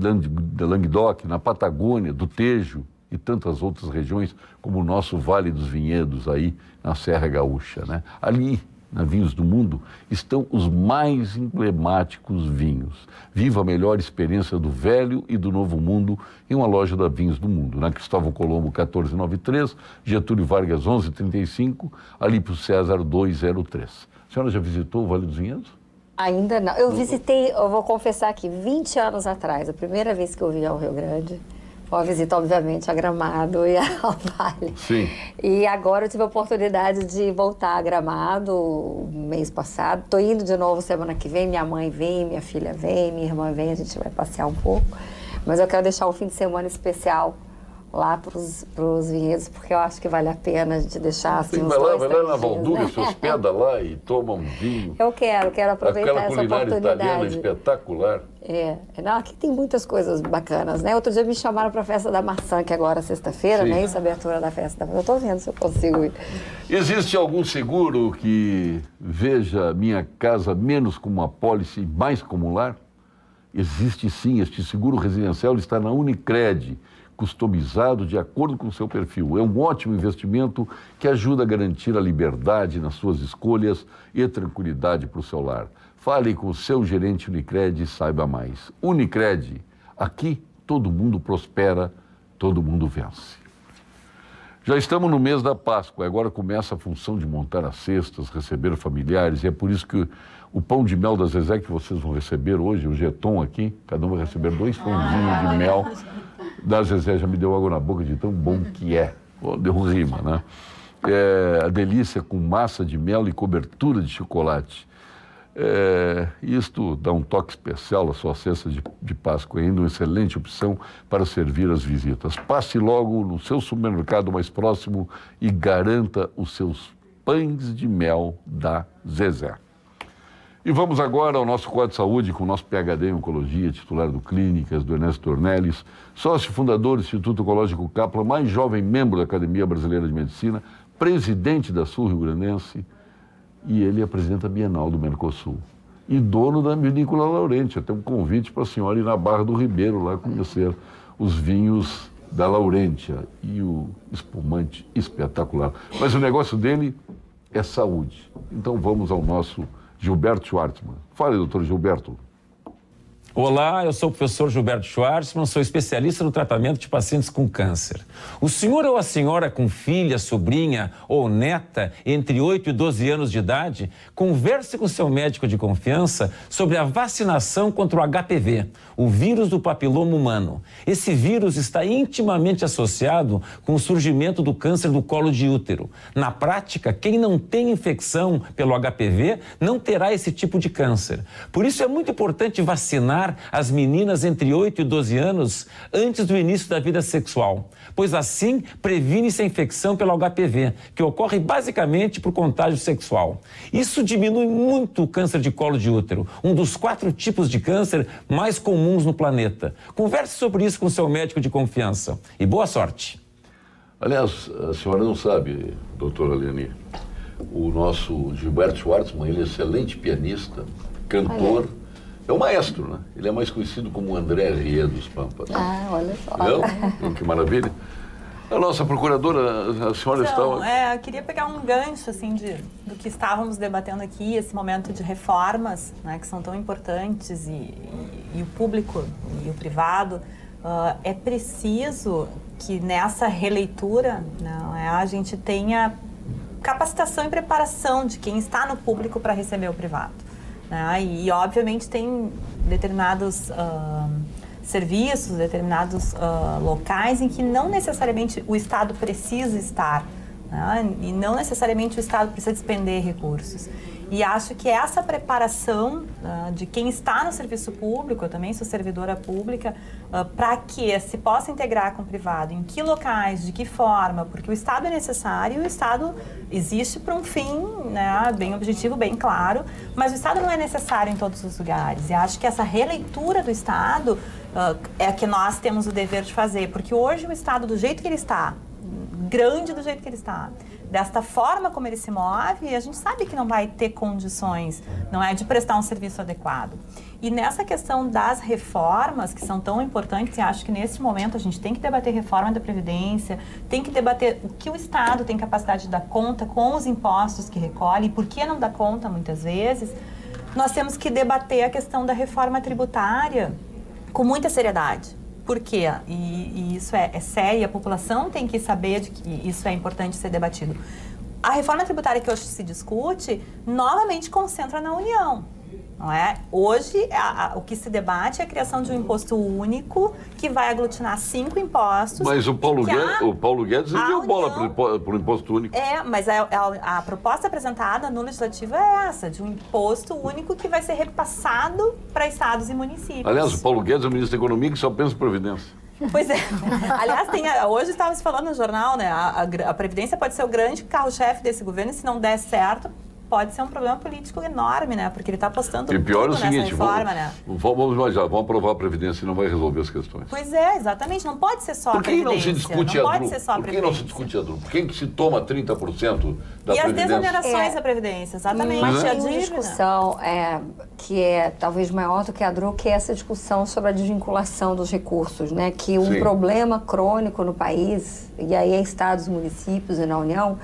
Languedoc, na Patagônia, do Tejo e tantas outras regiões, como o nosso Vale dos Vinhedos aí na Serra Gaúcha, né? Ali, na Vinhos do Mundo, estão os mais emblemáticos vinhos. Viva a melhor experiência do velho e do novo mundo em uma loja da Vinhos do Mundo. Na Cristóvão Colombo 1493, Getúlio Vargas 1135, Alípio César 203. A senhora já visitou o Vale dos Vinhedos? Ainda não. Eu visitei, eu vou confessar aqui, 20 anos atrás, a primeira vez que eu vim ao Rio Grande. Foi uma visita, obviamente, a Gramado e ao Vale. Sim. E agora eu tive a oportunidade de voltar a Gramado mês passado. Estou indo de novo semana que vem. Minha mãe vem, minha filha vem, minha irmã vem. A gente vai passear um pouco. Mas eu quero deixar um fim de semana especial lá para os vinhedos, porque eu acho que vale a pena a gente deixar assim uns vai 2, lá 3 na dias, Valdúria, né? se hospeda lá e toma um vinho. Eu quero aproveitar Aquela essa culinária italiana oportunidade. espetacular. Não, aqui tem muitas coisas bacanas, né? Outro dia me chamaram para a Festa da Maçã, que agora é sexta-feira, Sim. né? Isso, a abertura da Festa da Maçã. Eu estou vendo se eu consigo ir. Existe algum seguro que veja minha casa menos como uma apólice e mais como um lar? Existe sim, este seguro residencial está na Unicred, customizado de acordo com o seu perfil. É um ótimo investimento que ajuda a garantir a liberdade nas suas escolhas e tranquilidade para o seu lar. Fale com o seu gerente Unicred e saiba mais. Unicred, aqui todo mundo prospera, todo mundo vence. Já estamos no mês da Páscoa, agora começa a função de montar as cestas, receber familiares, e é por isso que o pão de mel da Zezé que vocês vão receber hoje, o jeton aqui, cada um vai receber 2 pãozinhos de mel da Zezé, já me deu água na boca de tão bom que é. Oh, deu rima, né? A delícia com massa de mel e cobertura de chocolate. Isto dá um toque especial à sua cesta de Páscoa, ainda uma excelente opção para servir as visitas. Passe logo no seu supermercado mais próximo e garanta os seus pães de mel da Zezé. E vamos agora ao nosso quadro de saúde com o nosso PhD em Oncologia, titular do Clínicas, do Ernesto Ornelis, sócio fundador do Instituto Oncológico Capla, mais jovem membro da Academia Brasileira de Medicina, presidente da Sul Rio Grandense, e ele apresenta a Bienal do Mercosul. E dono da Vinícola Laurenti. Até um convite para a senhora ir na Barra do Ribeiro lá conhecer os vinhos da Laurentia e o espumante espetacular. Mas o negócio dele é saúde. Então vamos ao nosso Gilberto Schwartzman. Fale, doutor Gilberto. Olá, eu sou o professor Gilberto Schwartzman, sou especialista no tratamento de pacientes com câncer. O senhor ou a senhora com filha, sobrinha ou neta entre 8 e 12 anos de idade, converse com seu médico de confiança sobre a vacinação contra o HPV, o vírus do papiloma humano. Esse vírus está intimamente associado com o surgimento do câncer do colo de útero. Na prática, quem não tem infecção pelo HPV não terá esse tipo de câncer. Por isso é muito importante vacinar as meninas entre 8 e 12 anos antes do início da vida sexual, pois assim previne-se a infecção pelo HPV, que ocorre basicamente por contágio sexual. Isso diminui muito o câncer de colo de útero, um dos 4 tipos de câncer mais comuns no planeta. Converse sobre isso com seu médico de confiança e boa sorte. Aliás, a senhora não sabe, doutora Leoni, o nosso Gilberto Schwartzman, ele é excelente pianista, cantor. É um maestro, né? Ele é mais conhecido como André Rie dos Pampas. Ah, olha só. Não? Que maravilha. A nossa procuradora, a senhora Então, estava... eu queria pegar um gancho, assim, do que estávamos debatendo aqui, esse momento de reformas, né, que são tão importantes, e o público e o privado. É preciso que nessa releitura, né, a gente tenha capacitação e preparação de quem está no público para receber o privado. E obviamente tem determinados serviços, determinados locais em que não necessariamente o Estado precisa estar, né? E não necessariamente o Estado precisa despender recursos. E acho que essa preparação de quem está no serviço público, eu também sou servidora pública, para que se possa integrar com o privado, em que locais, de que forma, porque o Estado é necessário e o Estado existe para um fim, né, bem objetivo, bem claro, mas o Estado não é necessário em todos os lugares. E acho que essa releitura do Estado é a que nós temos o dever de fazer, porque hoje o Estado, do jeito que ele está, grande do jeito que ele está, desta forma como ele se move, a gente sabe que não vai ter condições, não é, de prestar um serviço adequado. E nessa questão das reformas, que são tão importantes, e acho que nesse momento a gente tem que debater reforma da Previdência, tem que debater o que o Estado tem capacidade de dar conta com os impostos que recolhe, e por que não dá conta muitas vezes. Nós temos que debater a questão da reforma tributária com muita seriedade. Por quê? E isso é sério, a população tem que saber de que isso é importante ser debatido. A reforma tributária que hoje se discute, novamente concentra na União. Não é? Hoje, o que se debate é a criação de um imposto único que vai aglutinar 5 impostos. Mas o Paulo Guedes deu bola para o imposto único. Mas a proposta apresentada no Legislativo é essa, de um imposto único que vai ser repassado para estados e municípios. Aliás, o Paulo Guedes é o ministro da Economia que só pensa em Previdência. Pois é. Aliás, hoje estávamos falando no jornal, né? A Previdência pode ser o grande carro-chefe desse governo e se não der certo, pode ser um problema político enorme, né? Porque ele está apostando tudo nessa reforma, né? Vamos imaginar, vamos aprovar a Previdência e não vai resolver as questões. Pois é, exatamente. Não pode ser só a Previdência. Por que não se discute a Previdência? Por que não se discute a Por que se toma 30% da Previdência? E as desonerações da Previdência, exatamente. Mas tem uma discussão que é talvez maior do que a DRU, que é essa discussão sobre a desvinculação dos recursos, né? Que um problema crônico no país, e aí em estados, municípios e na União,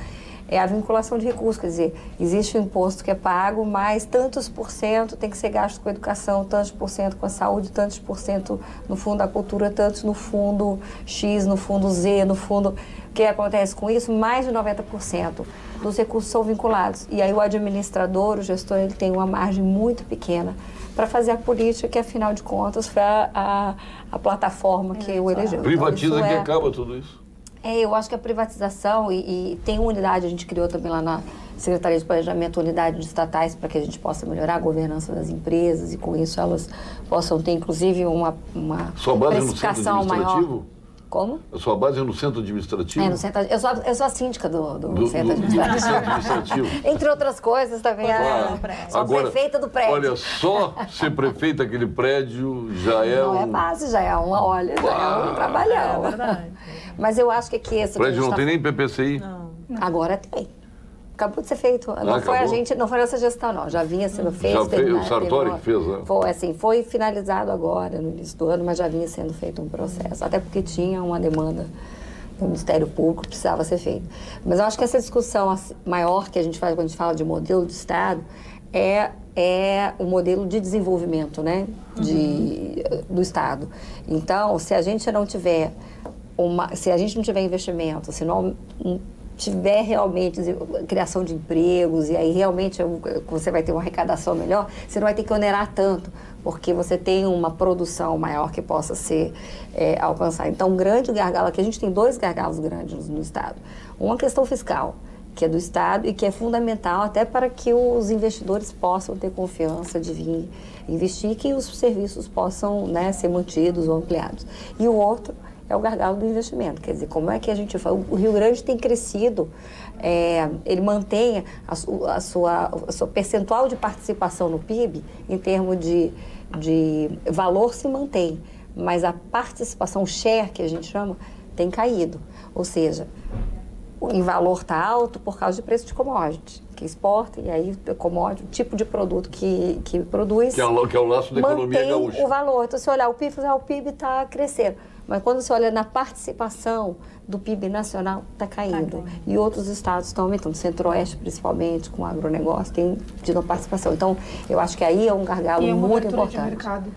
é a vinculação de recursos, quer dizer, existe um imposto que é pago, mas tantos por cento tem que ser gasto com a educação, tantos por cento com a saúde, tantos por cento no fundo da cultura, tantos no fundo X, no fundo Z, no fundo... O que acontece com isso? Mais de 90% dos recursos são vinculados. E aí o administrador, o gestor, ele tem uma margem muito pequena para fazer a política que, afinal de contas, foi a plataforma que o elegeu. Privatiza que acaba tudo isso. Eu acho que a privatização, e tem uma unidade, a gente criou também lá na Secretaria de Planejamento, unidade de estatais, para que a gente possa melhorar a governança das empresas e com isso elas possam ter, inclusive, uma precificação maior. Como? A sua base é no centro administrativo? No centro, eu sou a síndica do centro administrativo. Entre outras coisas também, sou a prefeita do prédio. Olha, só ser prefeita daquele prédio já é Não é base, já é um trabalhão. É verdade. Mas eu acho que esse... O prédio não tem nem PPCI? Não. Agora tem. Acabou de ser feito. Não foi a gente, não foi a nossa gestão, não. Já vinha sendo feito. Já fez, o Sartori que fez, né? Foi, assim, foi finalizado agora, no início do ano, mas já vinha sendo feito um processo. Até porque tinha uma demanda do Ministério Público que precisava ser feita. Mas eu acho que essa discussão maior que a gente faz quando a gente fala de modelo de Estado é o modelo de desenvolvimento, né? Do Estado. Então, se a gente não tiver investimento, se não tiver realmente criação de empregos, e aí realmente você vai ter uma arrecadação melhor, você não vai ter que onerar tanto, porque você tem uma produção maior que possa ser alcançada. Então, um grande gargalo, aqui a gente tem 2 gargalos grandes no Estado. Uma questão fiscal, que é do Estado e que é fundamental até para que os investidores possam ter confiança de vir investir e que os serviços possam, né, ser mantidos ou ampliados. E o outro é o gargalo do investimento. Quer dizer, como é que a gente fala? O Rio Grande tem crescido, ele mantém a sua percentual de participação no PIB, em termos de valor, se mantém, mas a participação, o share, que a gente chama, tem caído. Ou seja, em valor está alto por causa de preço de commodity, que exporta, e aí commodity, o tipo de produto que produz... Que é o laço da economia gaúcha. Mantém o valor. Então, se olhar o PIB está crescendo. Mas quando você olha na participação do PIB nacional, está caindo. E outros estados estão aumentando. Centro-Oeste, principalmente, com o agronegócio, tem tido uma participação. Então, eu acho que aí é um gargalo muito importante. De mercado.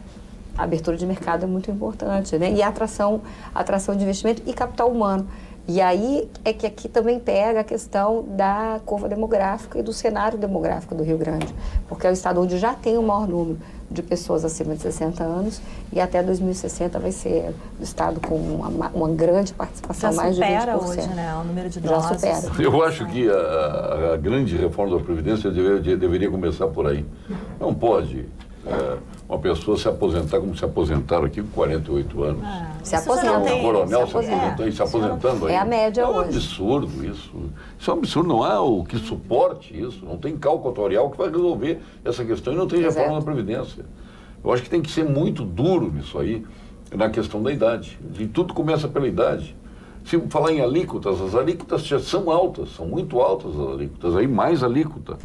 A abertura de mercado é muito importante, né? E a atração de investimento e capital humano. E aí é que aqui também pega a questão da curva demográfica e do cenário demográfico do Rio Grande, porque é o estado onde já tem o maior número de pessoas acima de 60 anos e até 2060 vai ser o estado com uma grande participação, mais de 20%. Já supera hoje, né, o número de idosos. Já supera. Eu acho que a grande reforma da Previdência deveria começar por aí. Não pode uma pessoa se aposentar como se aposentaram aqui com 48 anos. Se aposenta. O coronel se aposentando aí. É a média hoje. É um absurdo isso. Isso é um absurdo. Não há o que suporte isso. Não tem cálculo atuarial que vai resolver essa questão e não tem reforma da Previdência. Eu acho que tem que ser muito duro nisso aí, na questão da idade. E tudo começa pela idade. Se falar em alíquotas, as alíquotas já são altas, são muito altas as alíquotas, aí mais alíquota.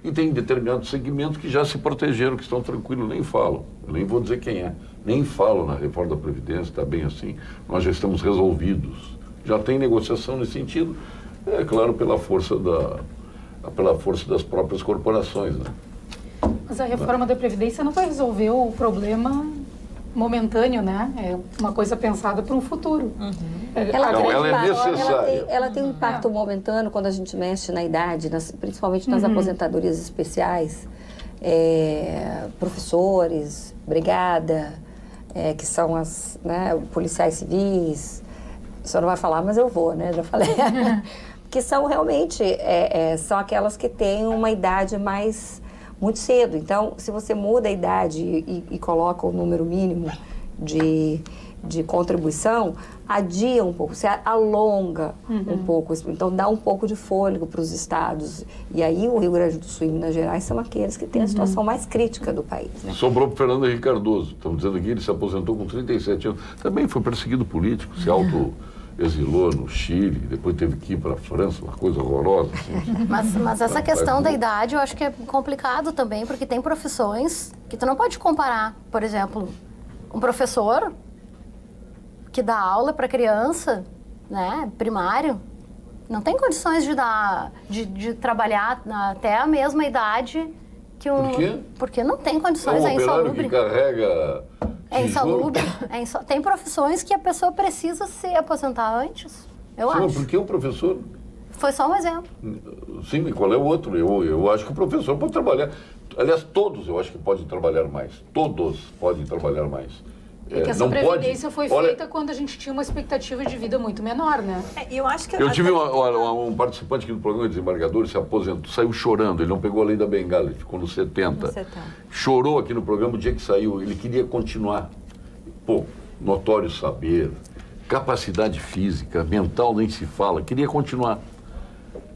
E tem determinados segmentos que já se protegeram, que estão tranquilos, nem falam. Eu nem vou dizer quem é. Nem falam na reforma da Previdência, está bem assim. Nós já estamos resolvidos. Já tem negociação nesse sentido, é claro, pela força das próprias corporações, né? Mas a reforma da Previdência não vai resolver o problema momentâneo, né? É uma coisa pensada para um futuro. Ela é necessária. Ela tem um impacto momentâneo quando a gente mexe na idade, principalmente nas aposentadorias especiais, professores, brigada, que são as policiais civis. O senhor não vai falar, mas eu vou, né? Já falei. Que são realmente, são aquelas que têm uma idade muito cedo. Então, se você muda a idade e coloca o número mínimo de contribuição, adia um pouco, você alonga um pouco. Então, dá um pouco de fôlego para os estados. E aí, o Rio Grande do Sul e Minas Gerais são aqueles que têm a situação mais crítica do país. Né? Sobrou para o Fernando Henrique Cardoso. Estão dizendo aqui, ele se aposentou com 37 anos. Também foi perseguido político, se exilou no Chile, depois teve que ir para a França, uma coisa horrorosa. Assim. Mas essa questão da idade eu acho que é complicado também, porque tem profissões que tu não pode comparar. Por exemplo, um professor que dá aula para criança, né, primário, não tem condições de trabalhar até a mesma idade que um... Por quê? Porque não tem condições, é insalubre. Que carrega... É insalubre. Tem profissões que a pessoa precisa se aposentar antes, eu acho. Por que o professor? Foi só um exemplo. Sim, e qual é o outro? Eu acho que o professor pode trabalhar. Aliás, todos eu acho que podem trabalhar mais. Todos podem trabalhar mais. É que essa previdência foi feita quando a gente tinha uma expectativa de vida muito menor, né? Eu acho que... Eu tive um participante aqui do programa de desembargadores, se aposentou, saiu chorando, ele não pegou a lei da bengala, ele ficou no 70. Chorou aqui no programa o dia que saiu, ele queria continuar. Pô, notório saber, capacidade física, mental nem se fala, queria continuar.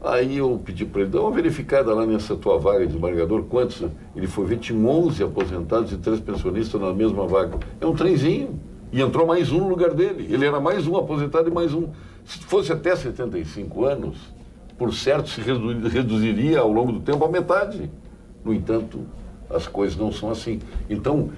Aí eu pedi para ele, dá uma verificada lá nessa tua vaga de desembargador, quantos? Ele foi ver, tinha 11 aposentados e 3 pensionistas na mesma vaga. É um trenzinho. E entrou mais um no lugar dele. Ele era mais um aposentado e mais um. Se fosse até 75 anos, por certo, se reduziria ao longo do tempo à metade. No entanto, as coisas não são assim. Então,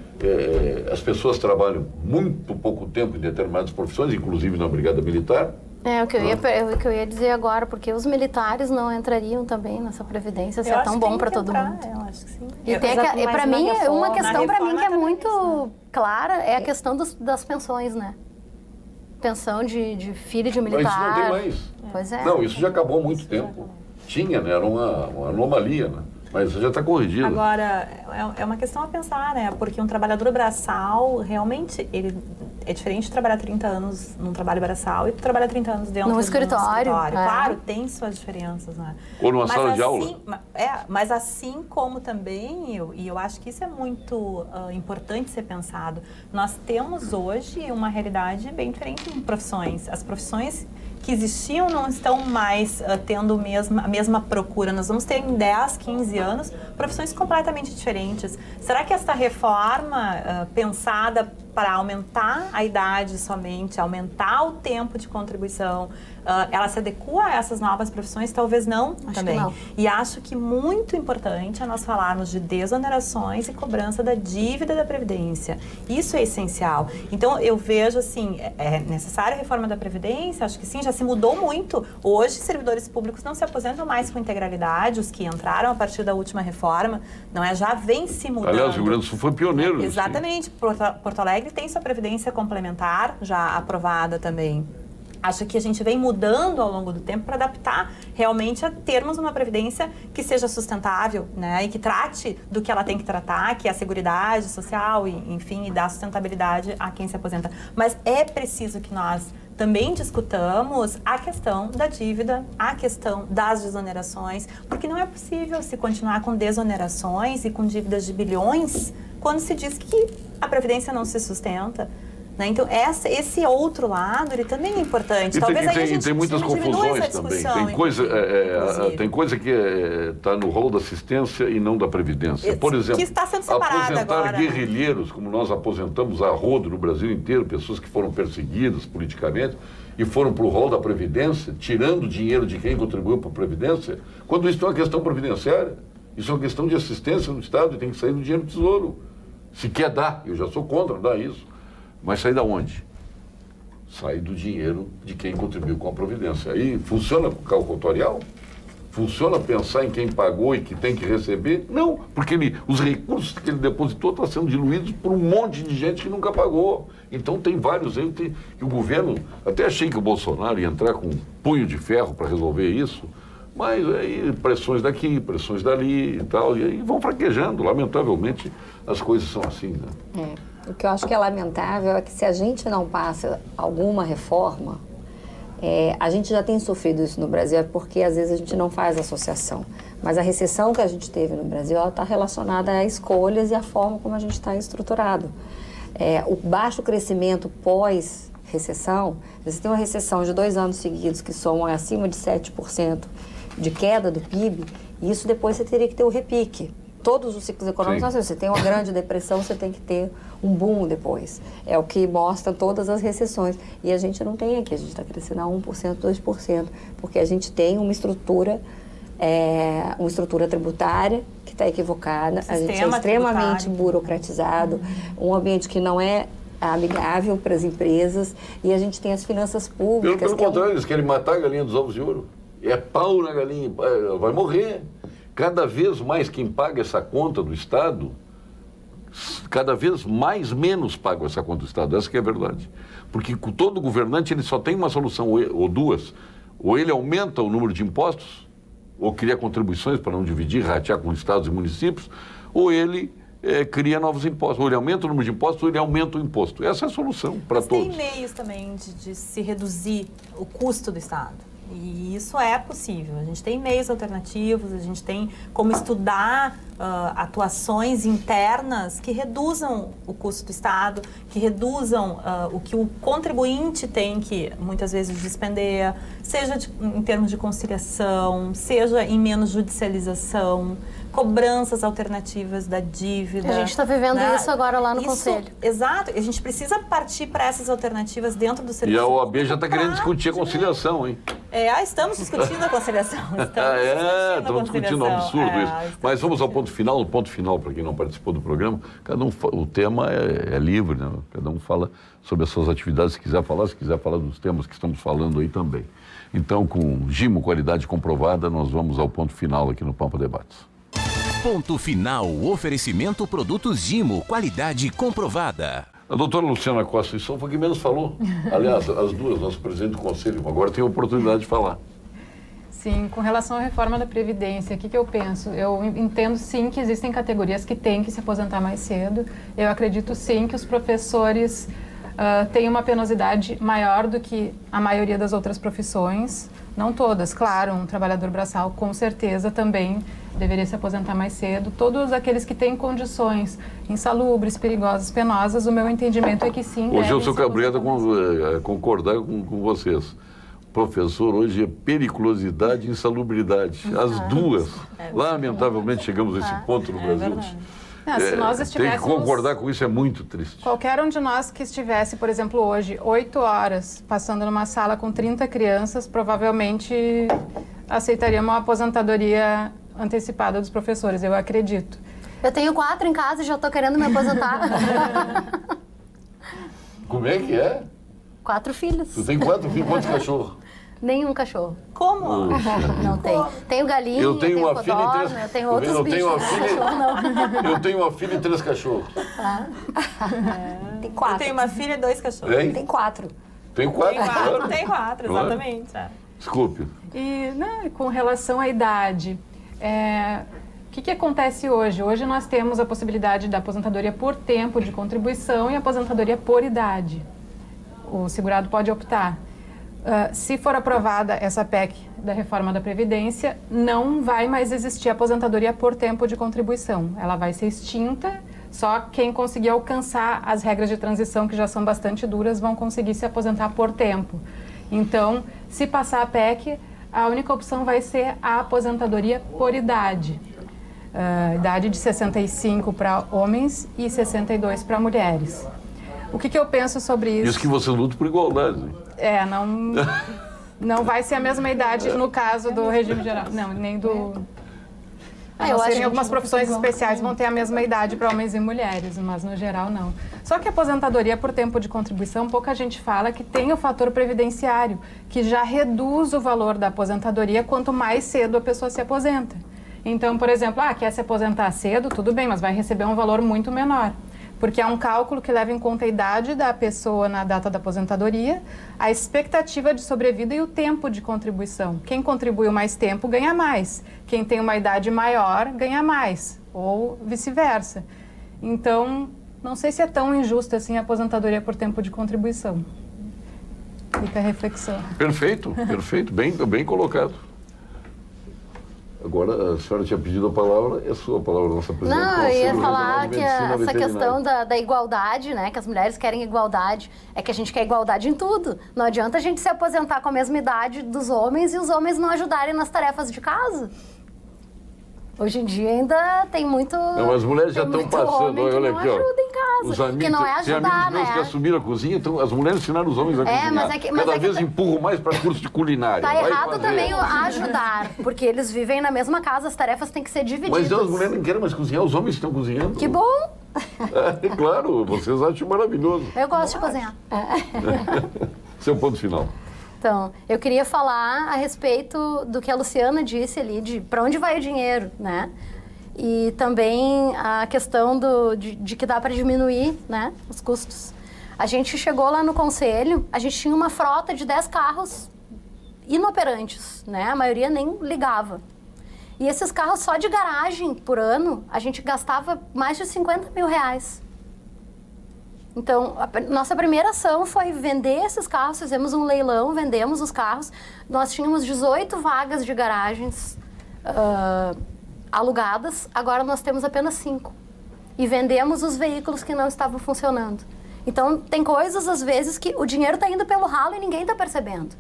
as pessoas trabalham muito pouco tempo em determinadas profissões, inclusive na Brigada Militar. É, o que eu ia dizer agora, porque os militares não entrariam também nessa previdência, se é tão bom para todo mundo. Eu acho que sim. E para mim, uma questão para mim que é muito clara é a questão das pensões, né? Pensão de filho de militar. Mas isso não tem mais. Pois é. Não, isso já acabou há muito tempo. Tinha, né? Era uma anomalia, né? Mas já está corrigido. Agora, é uma questão a pensar, né? Porque um trabalhador braçal, realmente, ele é diferente de trabalhar 30 anos num trabalho braçal e trabalhar 30 anos dentro de um escritório. Claro, tem suas diferenças, né? Ou numa sala de aula. Mas assim como também, e eu acho que isso é muito importante ser pensado, nós temos hoje uma realidade bem diferente em profissões. As profissões que existiam não estão mais tendo a mesma procura. Nós vamos ter em 10, 15 anos profissões completamente diferentes. Será que esta reforma pensada para aumentar a idade somente, aumentar o tempo de contribuição, ela se adequa a essas novas profissões? Talvez não também. Não. E acho que muito importante é nós falarmos de desonerações e cobrança da dívida da Previdência. Isso é essencial. Então, eu vejo assim, é necessária a reforma da Previdência, acho que sim, já se mudou muito. Hoje, servidores públicos não se aposentam mais com integralidade, os que entraram a partir da última reforma, não é? Já vem se mudando. Aliás, o Rio Grande do Sul foi pioneiro. Exatamente. Porto Alegre tem sua previdência complementar já aprovada também. Acho que a gente vem mudando ao longo do tempo para adaptar realmente a termos uma previdência que seja sustentável, né? E que trate do que ela tem que tratar, que é a seguridade social, e, enfim, e dar sustentabilidade a quem se aposenta. Mas é preciso que nós também discutamos a questão da dívida, a questão das desonerações, porque não é possível se continuar com desonerações e com dívidas de bilhões quando se diz que a Previdência não se sustenta. Né? Então, esse outro lado, ele também é importante. Talvez aí a gente tem muitas confusões também. Tem coisa que está no rol da assistência e não da Previdência. Por exemplo, que está sendo separada aposentar agora. Guerrilheiros, como nós aposentamos a rodo no Brasil inteiro, pessoas que foram perseguidas politicamente e foram para o rol da Previdência, tirando dinheiro de quem contribuiu para a Previdência, quando isso é uma questão previdenciária. Isso é uma questão de assistência no Estado e tem que sair do dinheiro do Tesouro. Se quer dar, eu já sou contra dar isso. Mas sai da onde? Sai do dinheiro de quem contribuiu com a Previdência. Aí funciona o cálculo atuarial? Funciona pensar em quem pagou e que tem que receber? Não, porque os recursos que ele depositou estão sendo diluídos por um monte de gente que nunca pagou. Então tem vários aí que o governo... Até achei que o Bolsonaro ia entrar com um punho de ferro para resolver isso, mas aí pressões daqui, pressões dali e tal, e aí vão fraquejando. Lamentavelmente as coisas são assim, né? O que eu acho que é lamentável é que se a gente não passa alguma reforma, a gente já tem sofrido isso no Brasil, é porque às vezes a gente não faz associação. Mas a recessão que a gente teve no Brasil, ela está relacionada a escolhas e a forma como a gente está estruturado. O baixo crescimento pós-recessão, você tem uma recessão de 2 anos seguidos que somam acima de 7% de queda do PIB, e isso depois você teria que ter o repique. Todos os ciclos econômicos, você tem uma grande depressão, você tem que ter um boom depois. É o que mostra todas as recessões. E a gente não tem aqui, a gente está crescendo a 1%, 2%, porque a gente tem uma estrutura tributária que está equivocada, a gente é extremamente burocratizado, um ambiente que não é amigável para as empresas, e a gente tem as finanças públicas... Pelo contrário, eles querem matar a galinha dos ovos de ouro. É pau na galinha, vai morrer. Cada vez mais quem paga essa conta do Estado, cada vez menos pagam essa conta do Estado. Essa que é a verdade. Porque todo governante ele só tem uma solução, ou duas. Ou ele aumenta o número de impostos, ou cria contribuições para não dividir, ratear com estados e municípios, ou ele cria novos impostos. Ou ele aumenta o número de impostos, ou ele aumenta o imposto. Essa é a solução para todos. Tem meios também de se reduzir o custo do Estado. E isso é possível. A gente tem meios alternativos, a gente tem como estudar atuações internas que reduzam o custo do Estado, que reduzam o que o contribuinte tem que, muitas vezes, despender, seja em termos de conciliação, seja em menos judicialização, cobranças alternativas da dívida. A gente está vivendo isso agora lá no Conselho. Exato. A gente precisa partir para essas alternativas dentro do serviço. E a OAB já está querendo discutir a conciliação, hein? Estamos discutindo a conciliação. Estamos discutindo um absurdo isso. Mas vamos ao ponto final. O ponto final, para quem não participou do programa, o tema é livre, né? Cada um fala sobre as suas atividades, se quiser falar dos temas que estamos falando aí também. Então, com Gimo, qualidade comprovada, nós vamos ao ponto final aqui no Pampa Debates. Ponto final, oferecimento produtos Gimo, qualidade comprovada. A doutora Luciana Costa foi quem menos falou. Aliás, as duas, nosso presidente do Conselho, agora tem a oportunidade de falar. Sim, com relação à reforma da Previdência, o que eu penso? Eu entendo sim que existem categorias que têm que se aposentar mais cedo. Eu acredito sim que os professores têm uma penosidade maior do que a maioria das outras profissões. Não todas, claro, um trabalhador braçal com certeza também deveria se aposentar mais cedo. Todos aqueles que têm condições insalubres, perigosas, penosas, o meu entendimento é que sim. Hoje eu sou obrigado a concordar com vocês. Professor, hoje é periculosidade e insalubridade. As duas. Lamentavelmente chegamos a esse ponto no Brasil. Se nós tem que concordar com isso, é muito triste. Qualquer um de nós que estivesse, por exemplo, hoje, 8 horas, passando numa sala com 30 crianças, provavelmente aceitaria uma aposentadoria antecipada dos professores, eu acredito. Eu tenho 4 em casa e já estou querendo me aposentar. Como é que é? 4 filhos. Tu tem 4 filhos? Quantos cachorros? Nenhum cachorro. Como? Não tem. Tenho galinha, eu tenho uma codorna, filha e 3... eu tenho outros bichos. Eu tenho uma filha e 3 cachorros. Tem 4. Eu tenho uma filha e 2 cachorros. Tem 4. Tem 4? Tem 4, exatamente. Desculpe. E com relação à idade, o que acontece hoje? Hoje nós temos a possibilidade da aposentadoria por tempo de contribuição e aposentadoria por idade. O segurado pode optar. Se for aprovada essa PEC da reforma da Previdência, não vai mais existir aposentadoria por tempo de contribuição. Ela vai ser extinta, só quem conseguir alcançar as regras de transição, que já são bastante duras, vão conseguir se aposentar por tempo. Então, se passar a PEC, a única opção vai ser a aposentadoria por idade. Idade de 65 para homens e 62 para mulheres. O que eu penso sobre isso? Isso que você luta por igualdade. Não vai ser a mesma idade no caso do regime geral. Não, nem do... Eu acho que algumas profissões especiais vão ter a mesma idade para homens e mulheres, mas no geral não. Só que a aposentadoria por tempo de contribuição, pouca gente fala que tem o fator previdenciário, que já reduz o valor da aposentadoria quanto mais cedo a pessoa se aposenta. Então, por exemplo, quer se aposentar cedo, tudo bem, mas vai receber um valor muito menor. Porque é um cálculo que leva em conta a idade da pessoa na data da aposentadoria, a expectativa de sobrevida e o tempo de contribuição. Quem contribuiu mais tempo ganha mais. Quem tem uma idade maior ganha mais, ou vice-versa. Então, não sei se é tão injusta assim a aposentadoria por tempo de contribuição. Fica a reflexão. Perfeito, perfeito. Bem colocado. Agora, a senhora tinha pedido a palavra, é a sua palavra, nossa presidente. Não, eu ia falar que essa questão da igualdade, né, que as mulheres querem igualdade, é que a gente quer igualdade em tudo. Não adianta a gente se aposentar com a mesma idade dos homens e os homens não ajudarem nas tarefas de casa. Hoje em dia ainda tem muito... Não, as mulheres já estão passando, olha aqui, ó. Ajuda em casa, os amigos, que não é ajudar, tem amigos meus que assumiram a cozinha, então as mulheres ensinaram os homens a cozinhar. Mas Cada vez empurram mais para curso de culinária. Tá errado também ajudar, porque eles vivem na mesma casa, as tarefas têm que ser divididas. Mas não, as mulheres não querem mais cozinhar, os homens estão cozinhando. Que bom! Claro, vocês acham maravilhoso. Eu gosto de cozinhar. Seu ponto final. Então, eu queria falar a respeito do que a Luciana disse ali, de para onde vai o dinheiro, né? E também a questão de que dá para diminuir, né, os custos. A gente chegou lá no Conselho, a gente tinha uma frota de 10 carros inoperantes, né? A maioria nem ligava. E esses carros só de garagem por ano, a gente gastava mais de 50 mil reais. Então, nossa primeira ação foi vender esses carros, fizemos um leilão, vendemos os carros. Nós tínhamos 18 vagas de garagens alugadas, agora nós temos apenas 5. E vendemos os veículos que não estavam funcionando. Então, tem coisas, às vezes, que o dinheiro está indo pelo ralo e ninguém está percebendo.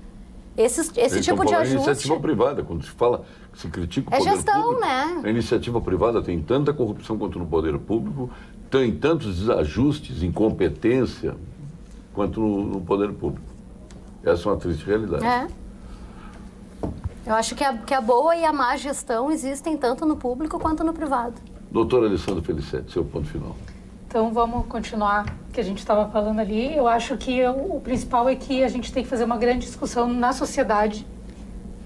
Esse tipo de ajuste... iniciativa privada, quando se fala, se critica o poder gestão, público, né? A iniciativa privada tem tanta corrupção quanto no poder público, tem tantos desajustes, incompetência, quanto no poder público. Essa é uma triste realidade. Eu acho que a boa e a má gestão existem tanto no público quanto no privado. Doutora Alessandra Felicetti, seu ponto final. Então vamos continuar o que a gente estava falando ali. Eu acho que o principal é que a gente tem que fazer uma grande discussão na sociedade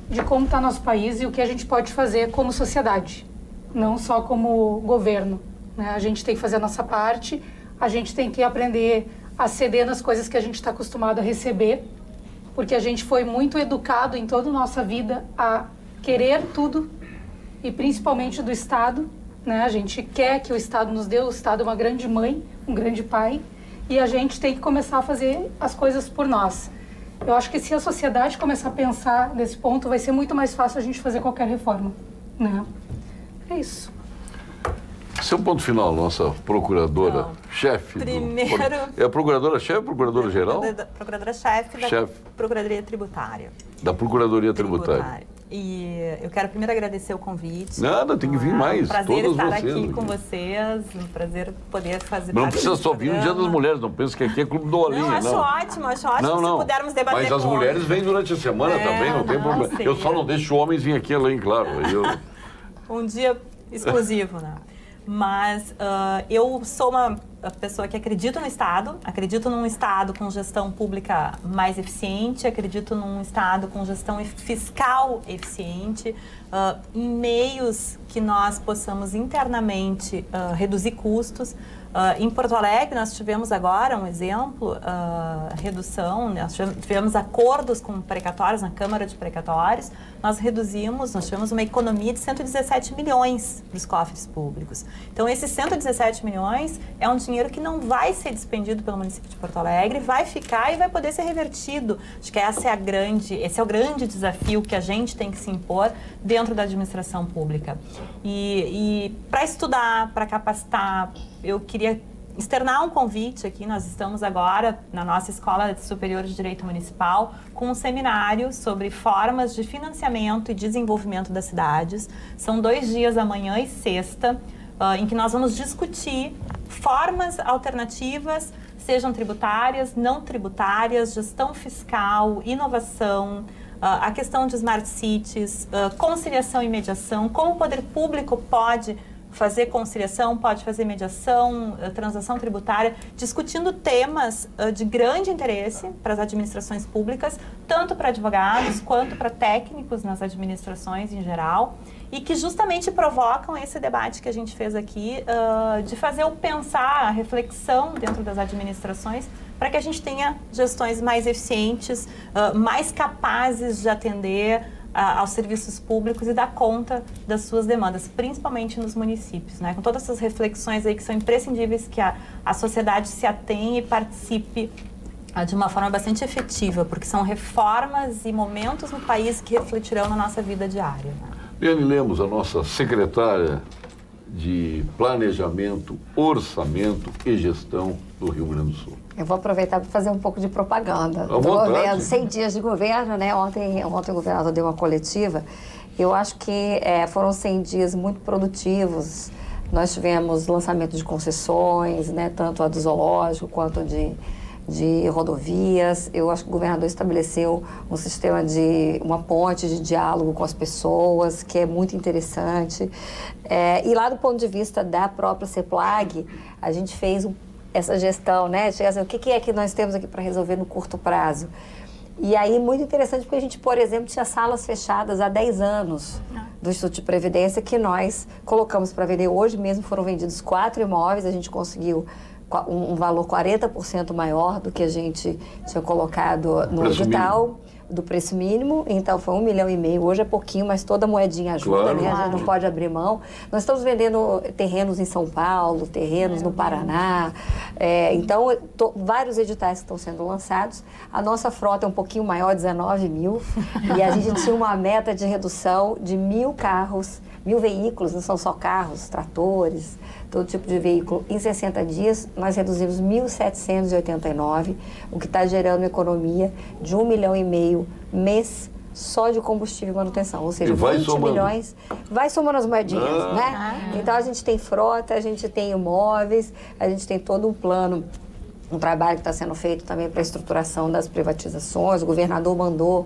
de como está nosso país e o que a gente pode fazer como sociedade, não só como governo, né? A gente tem que fazer a nossa parte, a gente tem que aprender a ceder nas coisas que a gente está acostumado a receber, porque a gente foi muito educado em toda a nossa vida a querer tudo, e principalmente do Estado, né? A gente quer que o Estado nos dê, o Estado é uma grande mãe, um grande pai, e a gente tem que começar a fazer as coisas por nós. Eu acho que se a sociedade começar a pensar nesse ponto, vai ser muito mais fácil a gente fazer qualquer reforma, né? É isso. Seu ponto final, nossa procuradora-chefe. Primeiro... É a procuradora-chefe ou procuradora-geral? Procuradora-chefe da Procuradoria Tributária. Da Procuradoria Tributária. E eu quero primeiro agradecer o convite. Nada, tem que vir mais. É um prazer todas estar vocês aqui com vocês, um prazer poder fazer Não parte precisa só vir no Dia das Mulheres, não pensa que aqui é Clube do Olinha, não. Acho ótimo se pudermos debater. Mas as mulheres vêm durante a semana também, não tem problema. Eu só não deixo homens vir aqui além, claro. Um dia exclusivo, né? Mas eu sou uma pessoa que acredita no Estado, acredito num Estado com gestão pública mais eficiente, acredito num Estado com gestão fiscal eficiente, em meios que nós possamos internamente reduzir custos. Em Porto Alegre, nós tivemos agora um exemplo, redução, nós tivemos acordos com precatórios, na Câmara de Precatórios, nós tivemos uma economia de 117 milhões para os cofres públicos. Então, esses 117 milhões é um dinheiro que não vai ser despendido pelo município de Porto Alegre, vai ficar e vai poder ser revertido. Acho que esse é o grande desafio que a gente tem que se impor dentro da administração pública. E para estudar, para capacitar, eu queria externar um convite aqui. Nós estamos agora na nossa Escola Superior de Direito Municipal com um seminário sobre formas de financiamento e desenvolvimento das cidades. São 2 dias, amanhã e sexta, em que nós vamos discutir formas alternativas, sejam tributárias, não tributárias, gestão fiscal, inovação, a questão de smart cities, conciliação e mediação, como o poder público pode fazer conciliação, pode fazer mediação, transação tributária, discutindo temas de grande interesse para as administrações públicas, tanto para advogados quanto para técnicos nas administrações em geral, e que justamente provocam esse debate que a gente fez aqui, de fazer o pensar, a reflexão dentro das administrações, para que a gente tenha gestões mais eficientes, mais capazes de atender aos serviços públicos e dar conta das suas demandas, principalmente nos municípios, né? Com todas essas reflexões aí que são imprescindíveis que a sociedade se atenha e participe de uma forma bastante efetiva, porque são reformas e momentos no país que refletirão na nossa vida diária, né? Liane Lemos, a nossa secretária de Planejamento, Orçamento e Gestão do Rio Grande do Sul. Eu vou aproveitar para fazer um pouco de propaganda do vontade. governo. 100 dias de governo, né? Ontem o governador deu uma coletiva. Eu acho que foram 100 dias muito produtivos. Nós tivemos lançamento de concessões, né? Tanto a do zoológico quanto de rodovias. Eu acho que o governador estabeleceu um sistema uma ponte de diálogo com as pessoas, que é muito interessante. E lá do ponto de vista da própria CEPLAG, a gente fez essa gestão, né? O que é que nós temos aqui para resolver no curto prazo? E aí, muito interessante, porque a gente, por exemplo, tinha salas fechadas há 10 anos do Instituto de Previdência que nós colocamos para vender. Hoje mesmo foram vendidos 4 imóveis, a gente conseguiu um valor 40% maior do que a gente tinha colocado no edital. do preço mínimo, então foi 1,5 milhão. Hoje é pouquinho, mas toda moedinha ajuda, Claro. né? A gente não pode abrir mão. Nós estamos vendendo terrenos em São Paulo, terrenos no Paraná. Então, vários editais que estão sendo lançados. A nossa frota é um pouquinho maior, 19 mil. E a gente tinha uma meta de redução de 1.000 carros, 1.000 veículos, não são só carros, tratores, todo tipo de veículo. Em 60 dias, nós reduzimos 1.789, o que está gerando economia de 1,5 milhão mês só de combustível e manutenção. Ou seja, 20 milhões. Vai somando as moedinhas, né? Então, a gente tem frota, a gente tem imóveis, a gente tem todo um plano, um trabalho que está sendo feito também para a estruturação das privatizações. O governador mandou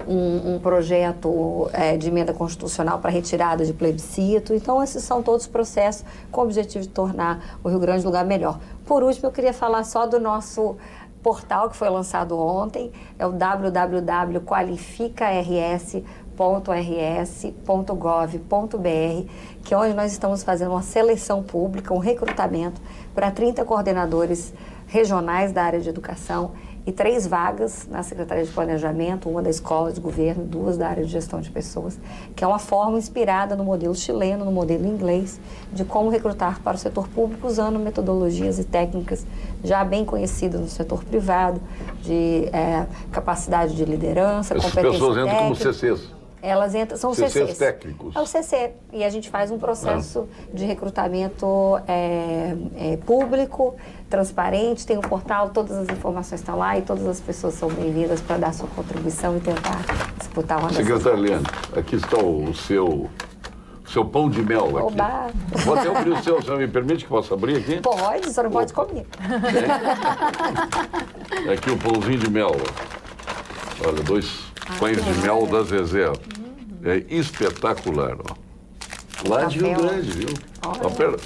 um projeto de emenda constitucional para retirada de plebiscito. Então, esses são todos processos com o objetivo de tornar o Rio Grande um lugar melhor. Por último, eu queria falar só do nosso portal que foi lançado ontem, é o www.qualificars.rs.gov.br, que é onde nós estamos fazendo uma seleção pública, um recrutamento para 30 coordenadores regionais da área de educação e 3 vagas na Secretaria de Planejamento, uma da Escola de Governo, 2 da área de Gestão de Pessoas, que é uma forma inspirada no modelo chileno, no modelo inglês, de como recrutar para o setor público usando metodologias e técnicas já bem conhecidas no setor privado, de capacidade de liderança, Essas competência pessoas entram como técnica. CCs. Elas entram, são CCs técnicos. É o CC. E a gente faz um processo de recrutamento público, transparente, tem um portal, todas as informações estão lá e todas as pessoas são bem-vindas para dar sua contribuição e tentar disputar uma Secretária Eliane, aqui está o seu pão de mel aqui. Oba. Vou até abrir o seu, você me permite que possa abrir aqui? Pode, só não pode comer. Aqui o pãozinho de mel. Olha, 2 pães de mel da Zezé. É espetacular, ó. Lá de Rio Grande, viu?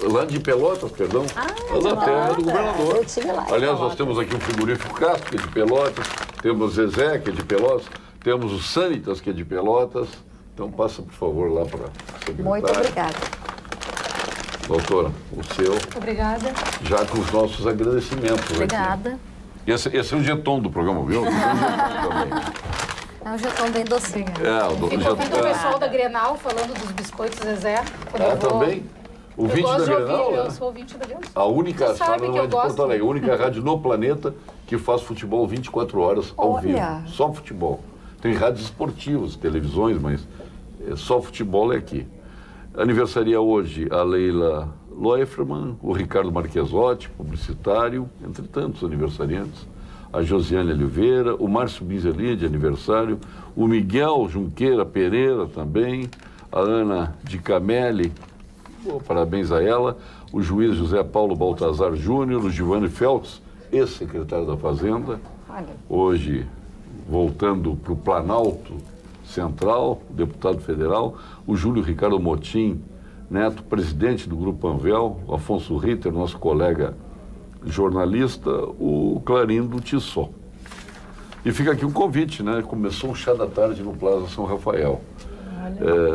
Lá de Pelotas, perdão. Lá na terra do governador. Eu tive lá. Aliás, nós temos aqui o frigorífico Castro, que é de Pelotas, temos o Zezé, que é de Pelotas, temos o Sanitas, que é de Pelotas. Então passa, por favor, lá para a secretária. Muito obrigada. Doutora, o seu. Obrigada. Já com os nossos agradecimentos. Obrigada. Aqui. Esse é o jeton do programa, viu? É um jeton bem docinho. Fico ouvindo o pessoal da Grenal falando dos biscoitos Zezé. Também? Ouvinte da Grenal? Eu sou ouvinte da Grenal. A única, sabe que eu de Porto gosto. Alegre, a única rádio no planeta que faz futebol 24 horas ao vivo. Só futebol. Tem rádios esportivos, televisões, mas só futebol é aqui. Aniversaria hoje a Leila Loefferman, o Ricardo Marquesotti, publicitário, entre tantos aniversariantes, a Josiane Oliveira, o Márcio Bizeli, de aniversário, o Miguel Junqueira Pereira também, a Ana de Camelli, parabéns a ela, o juiz José Paulo Baltazar Júnior, o Giovanni Feltz, ex-secretário da Fazenda, hoje voltando para o Planalto Central, deputado federal, o Júlio Ricardo Motim Neto, presidente do Grupo Panvel, o Afonso Ritter, nosso colega jornalista, o Clarindo Tissot. E fica aqui um convite, né? Começou um chá da tarde no Plaza São Rafael.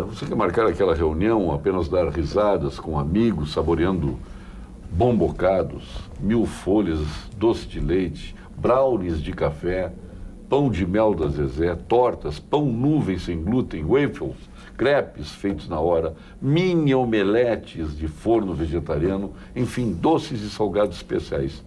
Você quer marcar aquela reunião, apenas dar risadas com amigos, saboreando bom bocados, 1000 folhas, doce de leite, brownies de café, pão de mel da Zezé, tortas, pão nuvem sem glúten, waffles, crepes feitos na hora, mini omeletes de forno vegetariano, enfim, doces e salgados especiais.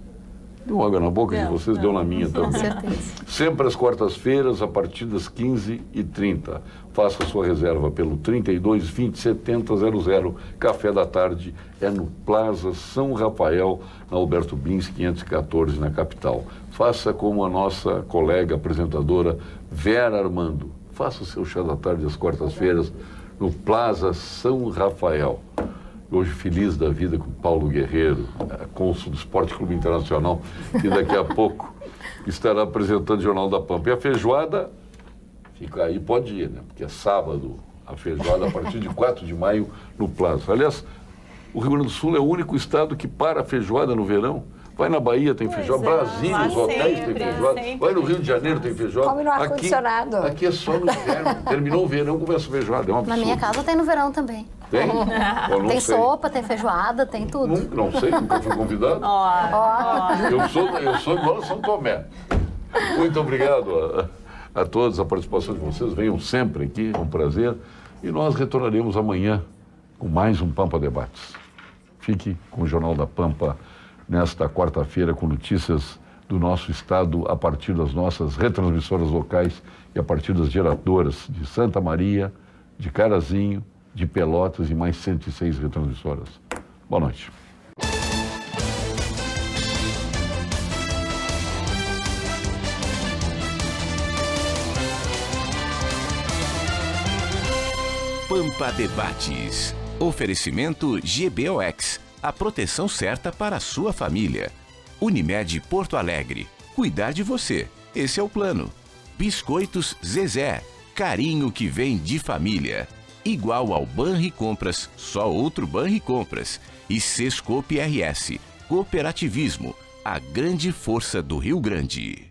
Deu água na boca de vocês, deu na minha também. Com certeza. Sempre às quartas-feiras, a partir das 15h30. Faça sua reserva pelo 32 20 70 00. Café da tarde é no Plaza São Rafael, na Alberto Bins, 514, na capital. Faça como a nossa colega apresentadora Vera Armando. Faça o seu chá da tarde às quartas-feiras no Plaza São Rafael. Hoje feliz da vida com Paulo Guerreiro, cônsul do Esporte Clube Internacional, que daqui a pouco estará apresentando o Jornal da Pampa. E a feijoada, fica aí, pode ir, né? Porque é sábado, a feijoada a partir de 4 de maio no Plaza. Aliás, o Rio Grande do Sul é o único estado que para a feijoada no verão. Vai na Bahia, tem feijoada. Brasília, os hotéis tem feijoada. Vai no Rio de Janeiro, tem feijoada. Come no ar-condicionado. Aqui é só no inverno. Terminou o verão, começa a feijoada. É um absurdo. Na minha casa tem no verão também. Tem? Eu não Tem sei. sopa, tem feijoada, tem tudo. Não sei, nunca fui convidado. Eu sou igual a São Tomé. Muito obrigado a todos a participação de vocês. Venham sempre aqui, é um prazer. E nós retornaremos amanhã com mais um Pampa Debates. Fique com o Jornal da Pampa nesta quarta-feira com notícias do nosso estado a partir das nossas retransmissoras locais e a partir das geradoras de Santa Maria, de Carazinho, de Pelotas e mais 106 retransmissoras. Boa noite. Pampa Debates. Oferecimento GBOX. A proteção certa para a sua família. Unimed Porto Alegre. Cuidar de você. Esse é o plano. Biscoitos Zezé. Carinho que vem de família. Igual ao Banricompras, só outro Banricompras. E Sescope RS. Cooperativismo. A grande força do Rio Grande.